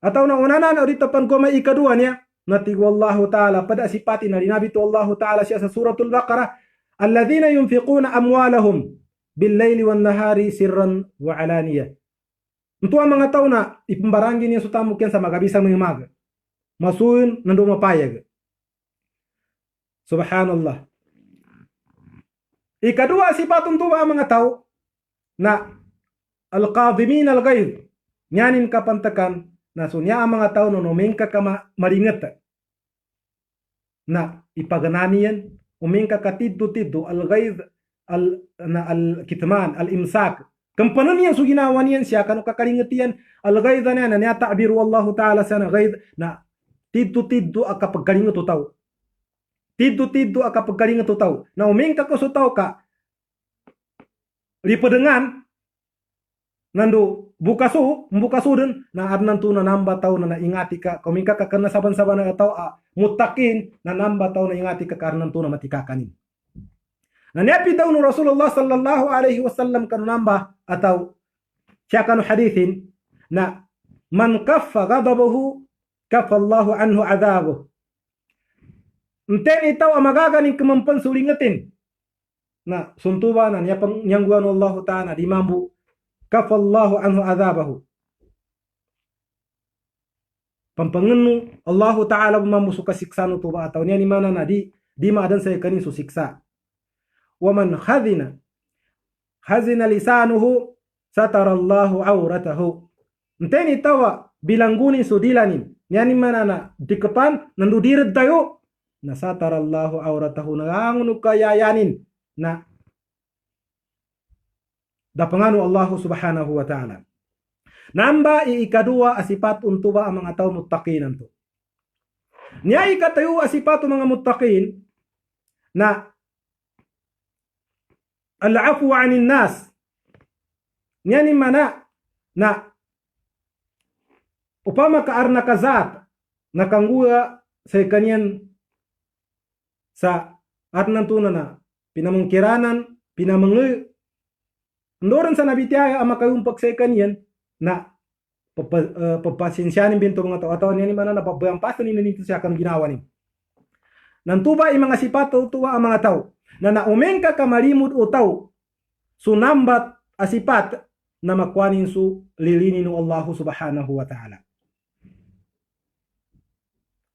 atau na unanan orito pan ko may ikadua niya natigwallahu ta'ala pada sipatin na dinabi to Allah ta'ala siya sa suratul Baqarah alladhina yunfiquna amwalahum bil-laili wan-nahari sirran wa alaniya. Untuk ang mga tao na ipembarangin niya sutamu kian sa magabisang mga maga masuin nando mapayag. Subhanallah. Ikadua sifatun tu ang mga tao na al-qadhimin al-ghaidh nyanin kapantakan na sunya ang mga tao no umingka ka maringat na ipagananian umingka ka tiddo al-ghaidh al-kitman al-imsak kampanan niyan su ginawa niyan siya kanu kakaringatian al-ghaidh na niya ta'biru Allah ta'ala sana ghaidh na tiddo akapagkaringat tao tiddo akapagkaringat tao na umingka ko su tao ka lipadengan nando bukasu din na adnan tu na namba tao na ingati ka kumingka ka kana saban-saban na tao mutakin na namba tao na ingati ka karnan tu na matikakanin. Na niapi daw no Rasulullah sallallahu alaihi wasallam kanu namba atau siya kanu hadithin na man kaffa ghadabahu kaffa Allahu anhu adhabuhu. Enten itaw magaganing kemampan sulingatin na suntuba na nyangguan Allah ta'ala di mambu kafallahu anhu adhabahu pampangenu Allah ta'ala mambu suka siksa no tuba atau ni mana na di maadan saya kanin su siksa. Wa man hazina lisanuhu satarallahu auratahu. Enten itaw bilanggunin su dilanin ni mana na dikepan nandu diret tayo na satarallahu auratahu nanganguno kayayanin na dapanganu Allah subhanahu wa ta'ala. Namba ikadua asipat untuba ang mga tao muttaqin to. Niya ikatayo asipat mga muttaqin na al-afu 'anil nas. Niya ni mana na upama kaarna kazat nakangguya sa kanyan sa atnan tuna na pinamungkiranan pinamangil ndoran sa nabitiaya ang makayumpak sa kanyan na papasensyanin binto mga tao atau niya ni mana na pabayang pasto ni nito siya kan ginawa ni nantuba yung mga sipato tuwa ang mga tao na naumen ka kamalimod o tao sunambat asipat na makwanin su lilinin ng Allah subhanahu wa ta'ala.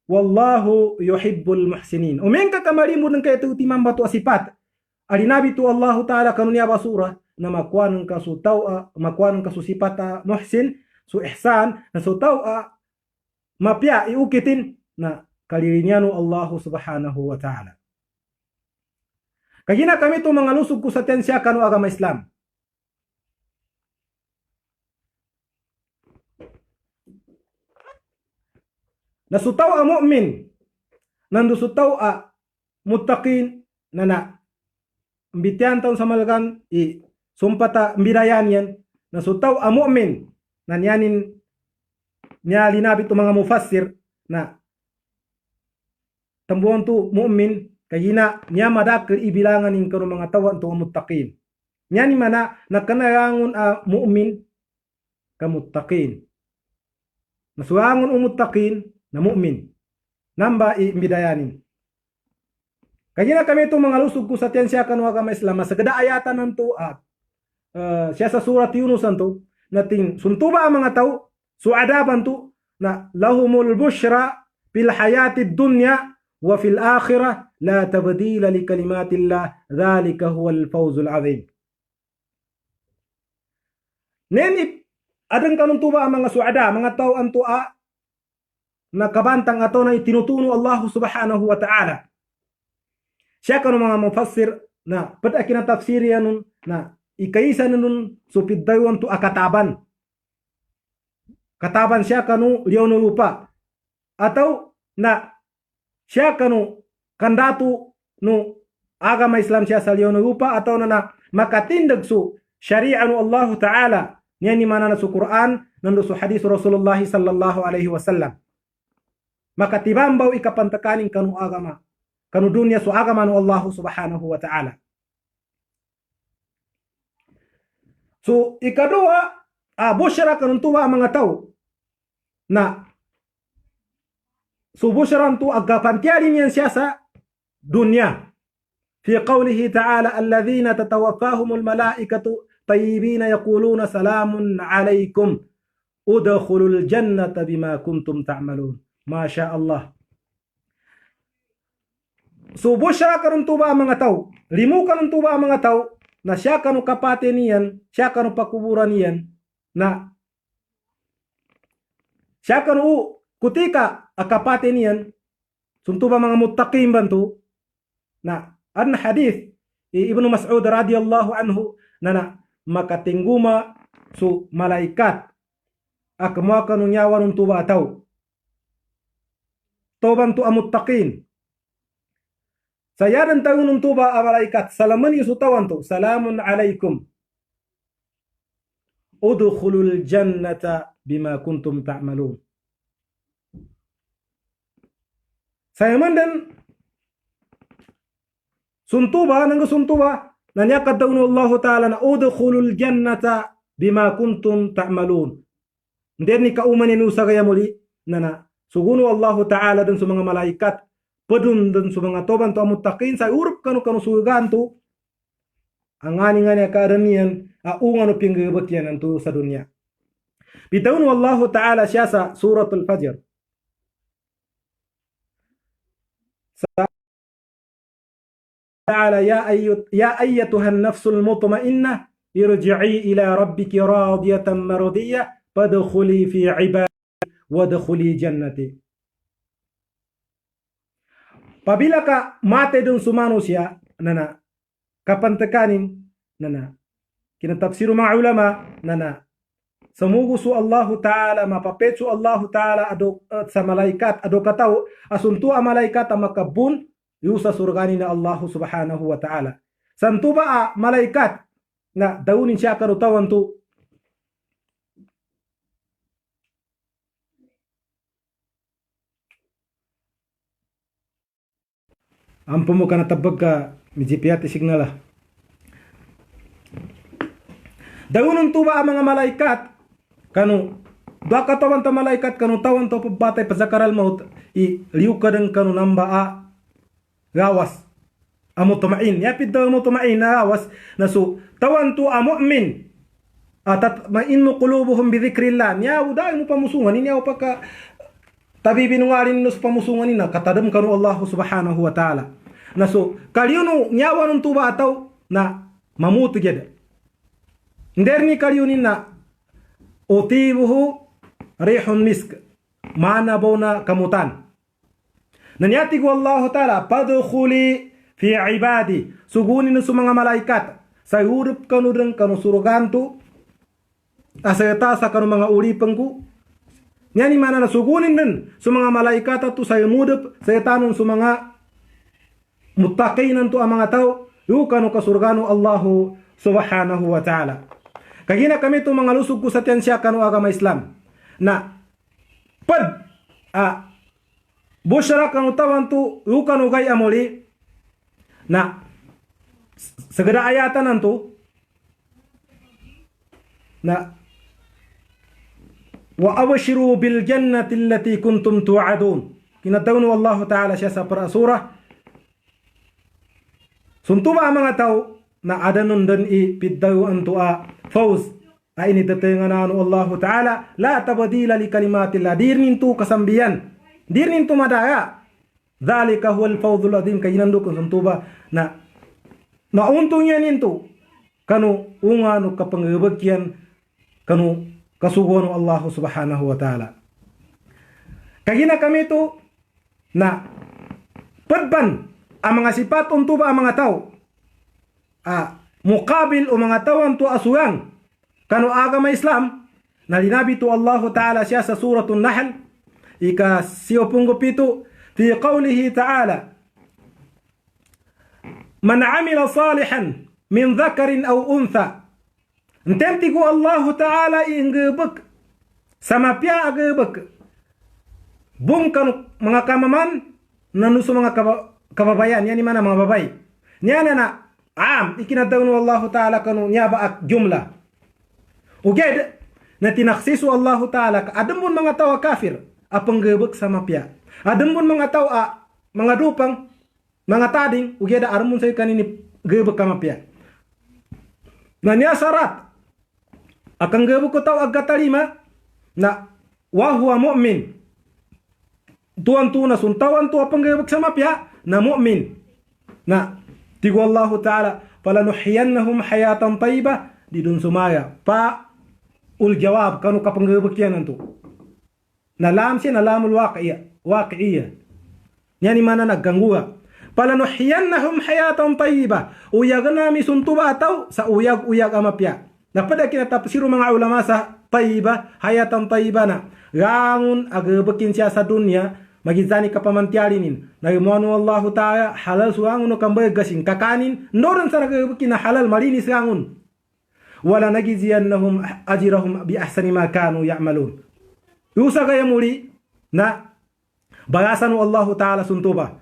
Wallahu yuhibbul muhsinin. Umengka kamalimu ng kayo timang bato asipat. Alinabi tu Allah Ta'ala kanunya basura na makwanang kasutaw makwanang kasusipata muhsin su ihsan na sutaw mapya iukitin na kalirinyano Allah subhanahu wa ta'ala. Kagina kami tu mga lusog ko sa tensya kanu agama Islam. Nasutaw a mu'min nandusutaw a muttaqin na mbitian taon sa malagan sumpata mbirayan yan nasutaw a mu'min na niyanin niya linabit mga mufassir na tambuhan tu mu'min kayina niya madakil ibilangan in kanu mga tawan tu muttaqin. Nyani mana nakanayangon mu'min kamuttaqin. Nasuangon umuttaqin na mu'min. Namba imbidayanin. Kayina kami itu mga lusog ko sa tiyan siya kanwa kama Islam. Sagada ayatan nanto siya sa surat Yunus nanto natin suntuba ang mga tao suadaban to na lahumul bushra fil hayatid dunya wa fil akhirah la tabdila li kalimatillah dhalika huwal fawzul azim. Nenip adang kanong tuba ang mga suada mga tao anto na kabantang ato na itinutuno Allah subhanahu wa ta'ala. Siya kanong mga mufassir na pati kinatafsiri nun na ikaisa nun supidaywan to akataban. Kataban siya kanu liyaw no lupa. Ataw na siya kanu kandatu no agama Islam siya sa liyaw no lupa ataw na makatindag su syari'a no Allah Ta'ala niya ni mana na su Quran nando su hadis Rasulullah sallallahu alaihi wasallam. Makatibambaw ikapantakanin kanu agama kanu dunia su agama no Allah subhanahu wa ta'ala. So ikadua busyara kanun tuwa mga tao na so busyara tu agapantiari niyan siya sa dunya fi qawlihi ta'ala alladhina tatawaffahumul malaikatu tayyibina yaquluna salamun alaykum udkhulul jannata bima kuntum ta'malun. Masya Allah. So busyara kanun tuwa mga tao limu kanun tuwa mga tao na siya kanu kapate niyan, siya kanu pakuburan niyan, na siya kanu kutika akapate niyan, sunto ba mga muttaqin bantu, na an hadith, Ibnu Mas'ud radhiyallahu anhu, na makatingguma su malaikat, akma kanu nyawa nun tuba ataw, toban tu amuttaqin, saya dan tahu nuntuba malaikat salaman yusutawan tu salamun alaikum udkhulul jannata bima kuntum ta'malun. Saya mandan suntuba nang suntuba nanya kataun Allah Ta'ala na udkhulul jannata bima kuntum ta'malun. Ndeni kauman ni usa kaya muli nana sugunu Allah Ta'ala dan su mga malaikat pedun dan su mga toban to muttaqin sa urup kanu surgan tu angani ngani akaramian ungan pingbekyan antu sa dunia. Bitaun wallahu ta'ala syasa suratul fajr. Ta'ala ya ayyatuhan nafsul mutmainnah irji'i ila rabbiki radiyatan maradiyah fadkhuli fi ibadi wadkhuli jannati. Pabila ka mate dun su manusia nana kapantekanin nana kinatafsiru mga ulama nana samugu su Allah Ta'ala mapapetsu Allah Ta'ala ado sa malaikat ado katao asuntu a malaikat makabun yusa surgani na Allah subhanahu wa ta'ala santu ba malaikat na daunin siya karutawan tu ampo mo ka natabag ka mijipiyati signal ah. Daunon tuba ang mga malaikat kanu dua katawan ta malaikat kanu tawan to pabatay pazakaral maut i liu kadang kanu namba gawas amo tumain yapid daw mo tumain na gawas nasu tawan tu mu'min atat mainnu qulubuhum bi dzikrillah nya uday mo pamusungan ini aw pagka tabi binungarin nus pamusungan ina katadam kanu Allah subhanahu wa ta'ala. Naso kaliyunu nyawa nun tuba ataw na mamutu geda. Nderni kaliyunin na utibuhu rihun misk mana bona kamutan. Nanyati ko Allah Ta'ala padkhuli fi ibadi sugunin sa mga malaikat sa urip kanu deng kanu surugantu asayata sa kanu mga uripengku. Nyani mana na sugunin din sa mga malaikat at sa mudap sa tanong sa mga muttaqin to ang mga tao yu kanu kasurgano Allah subhanahu wa ta'ala. Kagina kami tu mangalusug ku satian siya kanu agama Islam. Na pad busyara kanu tawan tu ukan ugay amuli na segera ayatan nantu na wa abshiru bil jannati allati kuntum tu'adun. Kinatawnu Allah Ta'ala siya sa para surah. Suntuba mga tao na ada nun dan piddaw antua fawz ini tetenganan Allah Ta'ala la tabdila li kalimatillah dirnin tu kasambian dirnin tu madaya dzalika huwal fawzul azim kainandu kun suntuba na untungnya nintu kanu unganu kapanggebekian kanu kasugono Allah Subhanahu wa Ta'ala. Kagina kami tu na pedban ang mga sifat untuba ang mga tao mukabil o mga tawan tu asuang kanu agama Islam na linabi tu Allah Ta'ala siya sa suratul Nahl ika 57 fi qawlihi ta'ala man amila salihan min dhakarin aw untha ententi ku Allah Ta'ala inggebek sama pia agebek bung kanu mga kamaman nanusu mga kababayan yani mana mga babay nyana na ikinadawnu Allah Ta'ala kanu nyaba ak jumlah uged na tinaksisu Allah Ta'ala ka adembun mga tawa kafir apang gebek sama pia adembun mga tawa mga dupang mga tading ugeda armun say kanini gebek kama pia na niya syarat akang gebek ko taw agkatalima na wa huwa mu'min tuan tu na suntawan tu apang gebek sama pia na mu'min na tigo Allah Ta'ala falanuhyannahum hayatan tayyibah di dun sumaya pa ul jawab kanu kapanggebekian nantu na lam siya na lamul waqi'iyya yani mana naggangguha falanuhyannahum hayatan tayyibah uyag nami suntuba ataw sa uyag amapya na pada kinatapsiru mga ulama sa tayyibah hayatan tayyibah na gangun agebekin siya sa dunya magizani kapamantiarinin na imanu Allah Ta'ala halal suangun kambay gasing kakanin noran sa nagabekin na halal malinis gangun wala nagiziyannahum ajrahum bi ahsani ma kanu ya'malun. Usa kaya muli na bagasan Allah Ta'ala suntuba.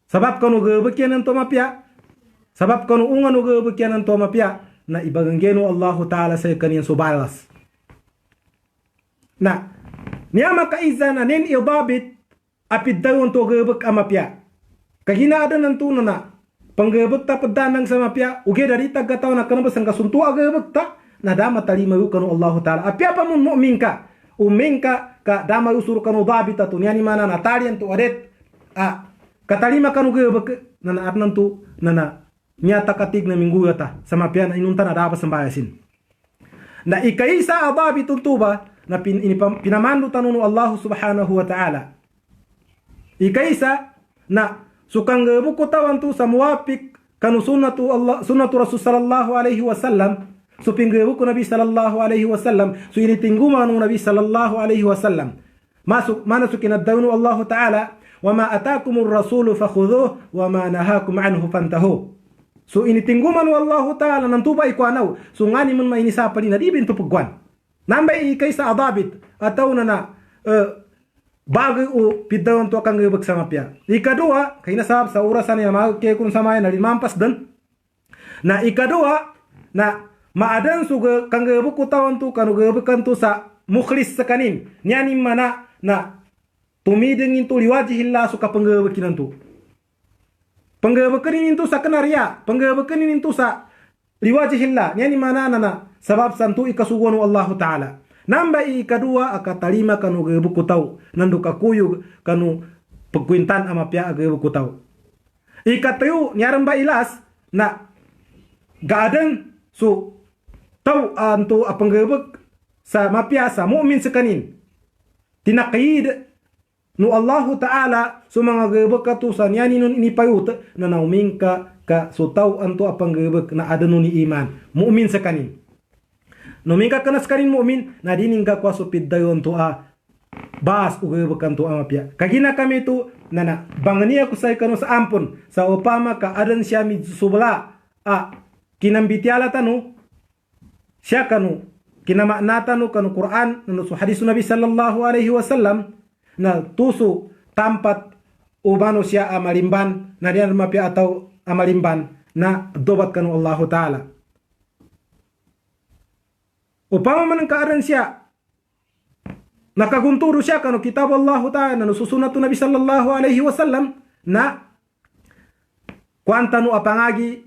Sabab kanu gebekyan ng tomapya, sabab kanu unganu gebekyan ng tomapya na ibaganggeno Allah Ta'ala sa kaniyan subalas. Na niya makaizan anin idabit apid dawon to gebek amapya. Kagina ada ng tuno na panggebek ta pedanang sa mapya uge dari tagataw na kanabas ang kasuntu agebek ta na dama talima yu kanu Allah Ta'ala apya pa mun mu'min ka umin ka dama usur kanu dabita tu niani mana na talian tu adet katalima kanu gebek na arnan tu na nyata katig na minggu ta sa mapya na inunta na dapat sambayasin na ikaisa adabi tutuba na pinamandu tanunu Allah Subhanahu wa Ta'ala ikaisa na sukang buku tawan tu samuapik kanu sunnatu Rasul sallallahu alaihi wasallam suping buku Nabi sallallahu alaihi wasallam su ini tingguma nu Nabi sallallahu alaihi wasallam masuk mana sukin ad-dawnu Allah Ta'ala wa ma atakumur rasulu fakhudhuhu wa ma nahakum anhu fantahu so ini tingguma nu Allah Ta'ala nantuba ikwanaw so ngani mun ma ini sapali na dibin tupugwan nambay kaysa adabit ataw na bagay o pidawan to kang gebek sama pia. Ikadua, kay nasab sa urasan niya magke kung samay na limampas din. Na ikadua, na maadan su kang gebek ko tawan to kanu gebekan to sa mukhlis sa kanin. Nyanim mana na tumideng into liwajihillah su kapanggebekinan to. Panggebekin into sa kanarya, panggebekin into sa liwajihillah. Nyanim mana na sabab santu ikasugono Allah Ta'ala. Namba ikadua akatalima kanu gebuku tau nandu kakuyu kanu pagkwintan ama pia gebuku tau ikatayu nyaramba ilas na gaadeng su tau antu apang gebek sa mapia sa mu'min sekanin tinaqid nu Allah Ta'ala su mga gebek katu sa nyani nun ini payut na nauming ka su tau antu apang gebek na adanu ni iman mu'min sekanin nomingka kanas karin mu'min na diningka kwa supid dayon to bas ugebekan to amapya kagina kami tu nana bangania kusay kanu sa ampun sa upama ka adan siya mi subla kinambitiala tanu Siya kanu kinamaknatan kanu Quran nanu hadis Nabi sallallahu alaihi wasallam na tusu tampat ubano siya amalimban na diyan mapia atau amalimban na dobat kanu Allah taala. Upama man keadaan siya nakagunturo siya kanu kitab Allah taala nanu susunatu Nabi sallallahu alaihi wasallam na kuanta nu apangagi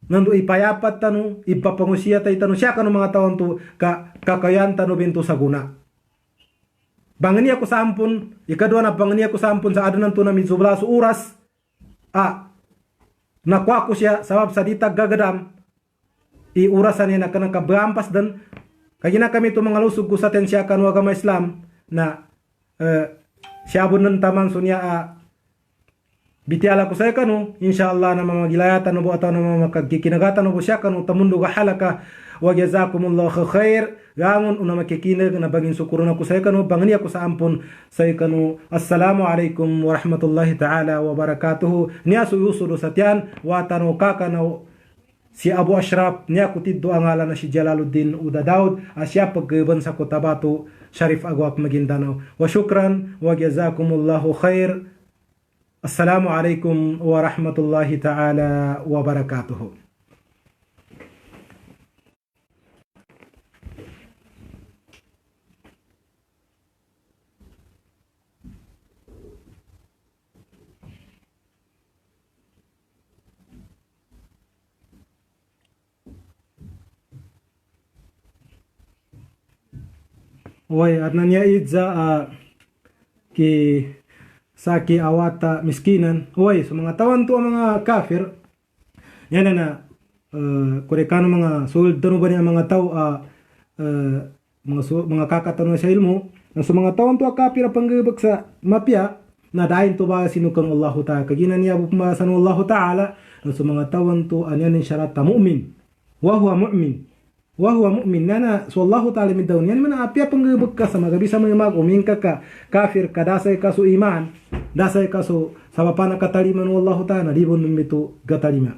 nandu ipayapat tanu ipapangusia tay tanu siya kanu mga tawon tu kakayan tanu bintu saguna. Bangani ako sa ampun, ikadua na bangani ako sa ampun sa adunan tu na 17 oras. Nakuha ko siya sabab sa ditag gagadam. Urasan niya na kanang kabampas dan kagina kami tu mga lusog ko sa tensya kanu agama Islam na siya abunan taman sunya bitiala ko saya kanu insyaallah na mamagilayatan no atau na makagkikinagatan no siya kanu tamundo ga halaka wa jazakumullahu khair gangon una makikinag na bagin sukuruna ko saya kanu bangani ako sa ampun say kanu assalamu alaikum warahmatullahi taala wabarakatuh niya suyusudo satyan wa tanu kakano si Abu Ashraf niya kutiddo ang ngalan na si Jalaluddin Uda Daud asya paggaban sa Cotabato Sharif Agwak Maguindanao wa syukran wa jazakumullahu khair. Assalamu alaikum warahmatullahi taala wabarakatuh. Wai arnanya idza ki saki awata miskinan. Wai so mga tawan tu mga kafir. Yan na kurekano mga sultan ba niya mga tao mga kakatano sa ilmu. So mga tawan tu kafir panggabag sa mapya na dahin to ba sinukang Allah Ta'ala. Kagina niya bumasan Allah Ta'ala. So mga tawan tu anyan syarat mu'min. Wa huwa mu'min. Wahwa mu'min nana so Allah taala min daun yan mana apya panggabag ka sa magabisa mga mag umin ka kafir ka dasay ka so iman dasay ka so sabapana katalima no Allah taala libon mito gatalima.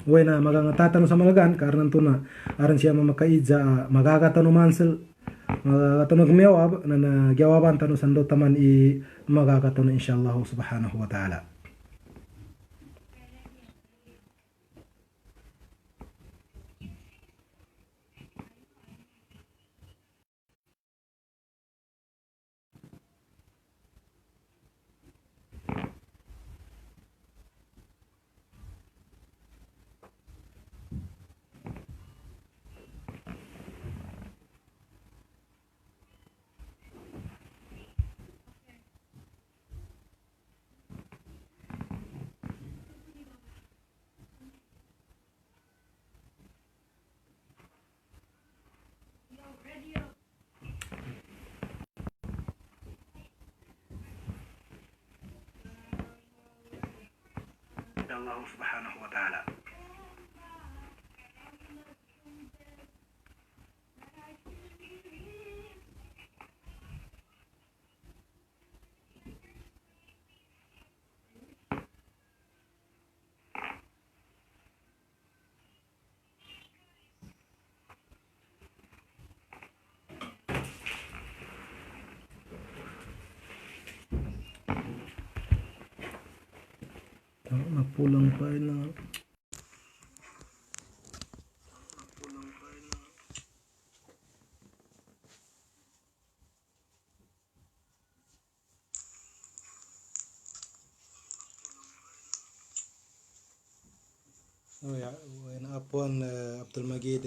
Wena magangatatan sa malagan karena tuna aran siya mamakaidza magagatan mansel magkatanog miyawab na nagyawaban tanu sando taman i magkatanog insyaallah subhanahu wa ta'ala. Allah subhanahu wa ta'ala. Napulang pa na. Oh ya, apon Abdul Majid,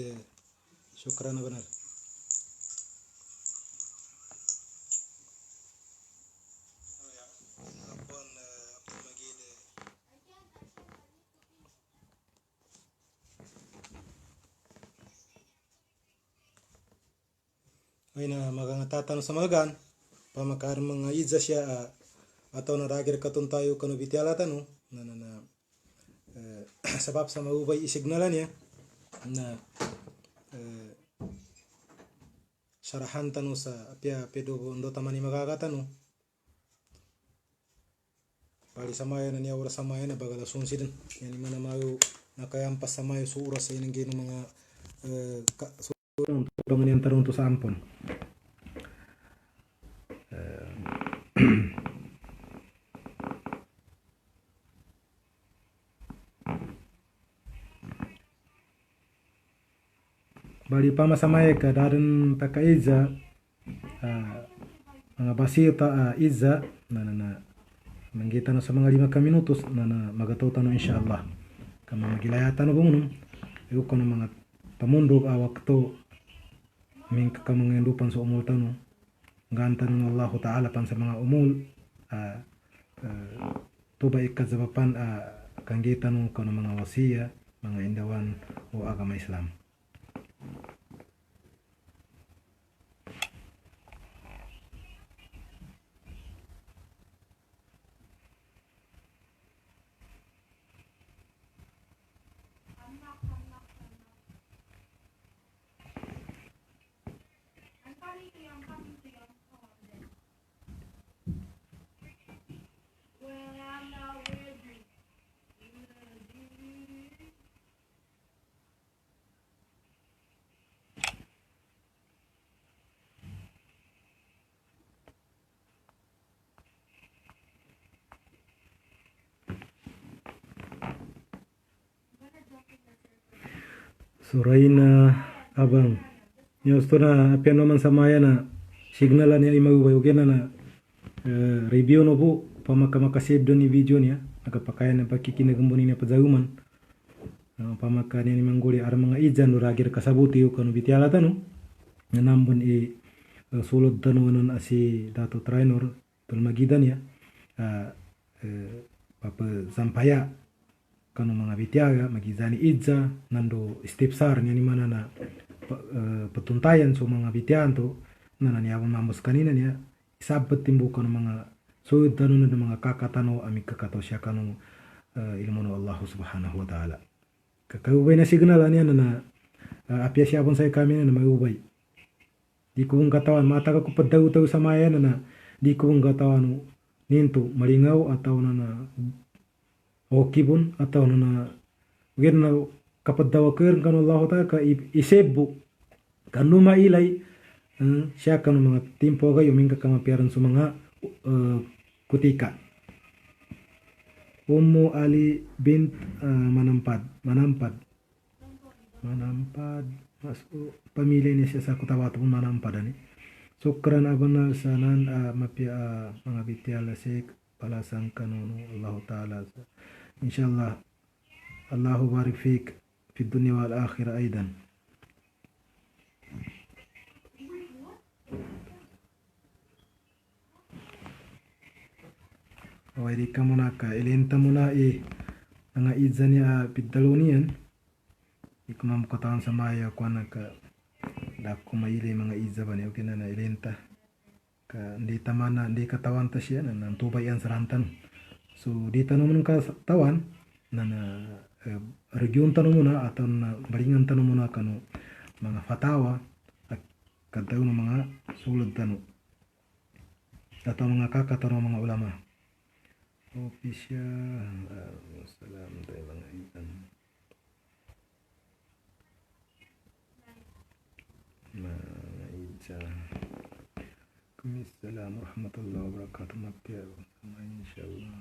syukran benar. Ay na magangatatan sa malagan pamakar mga idza siya atau naragir katun tayo kanu bitiala tanu na sabab sa maubay isignalan niya na syarahan tanu sa apia pedo ndo tamani magaga tanu pali samaya na niya ora samaya na bagala sunsidin yani mana mau nakayampas samaya suura sa inang gino mga untuk bangun tarong to sa ampon bali pamasamaya ka darin takaiza mga basita iza na manggita na sa mga 5 minutos na magatuta no insyaallah kama magilayatan no bungon iyo ko no mga tamundog waktu min ka mga indupan sa umul tano nganta no Allah taala pan sa mga umul tuba ikazabapan kanggita no kono mga wasiya mga indawan o agama Islam. Suraina abang nyosto na apian naman samaya na signalan niya imagubay okay na review no po pamakamakasave doon ni video niya nakapakayan na pakikinagambuni niya pajaguman pamaka niya ni mangguli ara mga ijan uragir kasabuti o kanu bitiala tano nanambon sulod tano nun asi dato trainor tulmagidan ya papa sampaya kanu mga bitiaga magizani idza nando istipsar niya ni mana na petuntayan so mga bitian to na niya mamos kanina niya isabot timbu kanu mga sud tanu na mga kakatano ami kakato siya kanu ilmu no Allah subhanahu wa ta'ala kakaway na signal niya na apya siya pun saya kami na magubay di ko katawan mata ko padaw-taw sa maya na di ko katawan ninto malingaw ataw na okay bun atau na win na kapag dawaker kan Allah ta ka isebu kanu mailay siya kan mga timpo ga yung kamapiaran sa mga kutika Ummu Ali bint Manampad masuk pamilya niya siya sa kutawato Manampad ani sukran abana sanan mapia mga bitiala sik palasang kanunu Allah taala insyaallah Allahu barik fik fi dunya wal akhirah aidan Wadi kamuna ka ilenta muna nga izani pidalunian ikumam kotaan sa maya kwa ka dako maile mga iza bani okay na ilenta ka hindi tamana hindi katawan ta siya na tubay ang sarantan so di tanong ka tawan na region tanong muna atau na baringan tanong muna kanu mga fatawa at kadaw ng mga sulod tanong atau mga kakatanong mga ulama official salam tayo mga itan mga ita Assalamualaikum warahmatullahi wabarakatuh mapiya insyaallah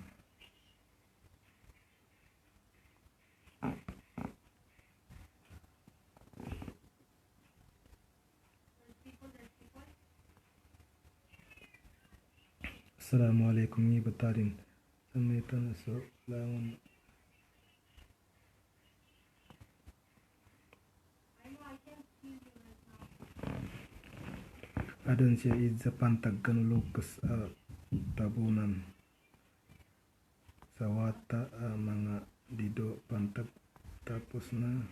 Assalamualaikum ni batarin samitan so lawan adan siya idza pantag kanu lukas tabunan sawata mga dido pantag tapos na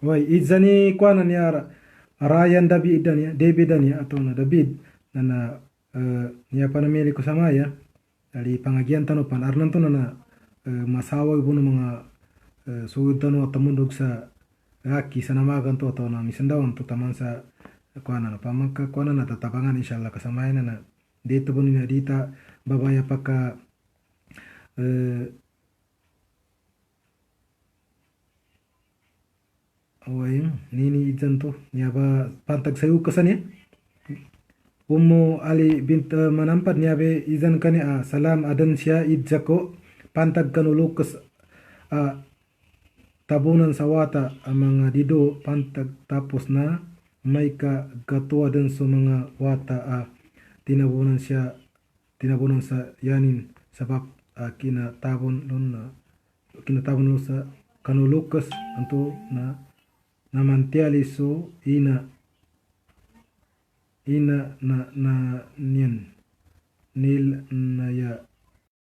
Wai idza ni kuana ni Ryan David dan ya atau na David na niya panamili ko sama ya dari pangagian tanupan arnan to na masawa ibu mga sugod tanu at tamundog sa Aki sanamagan to na misandaon to taman sa kuana na pamangka kuana na tatapangan insyaallah kasamayan na dito po nina dita babaya paka awayim nini ijan to niaba pantag sayu kasan ya Ummu Ali bint Manampad niabe izan kani salam adan siya idzako pantag kanulukas tabunan sawata mga dido pantag tapos na may ka gatua din sa mga wata tinabunan sa yanin sabab kinatabon lo sa kanulukas anto na namantiali so ina na niyan nil na ya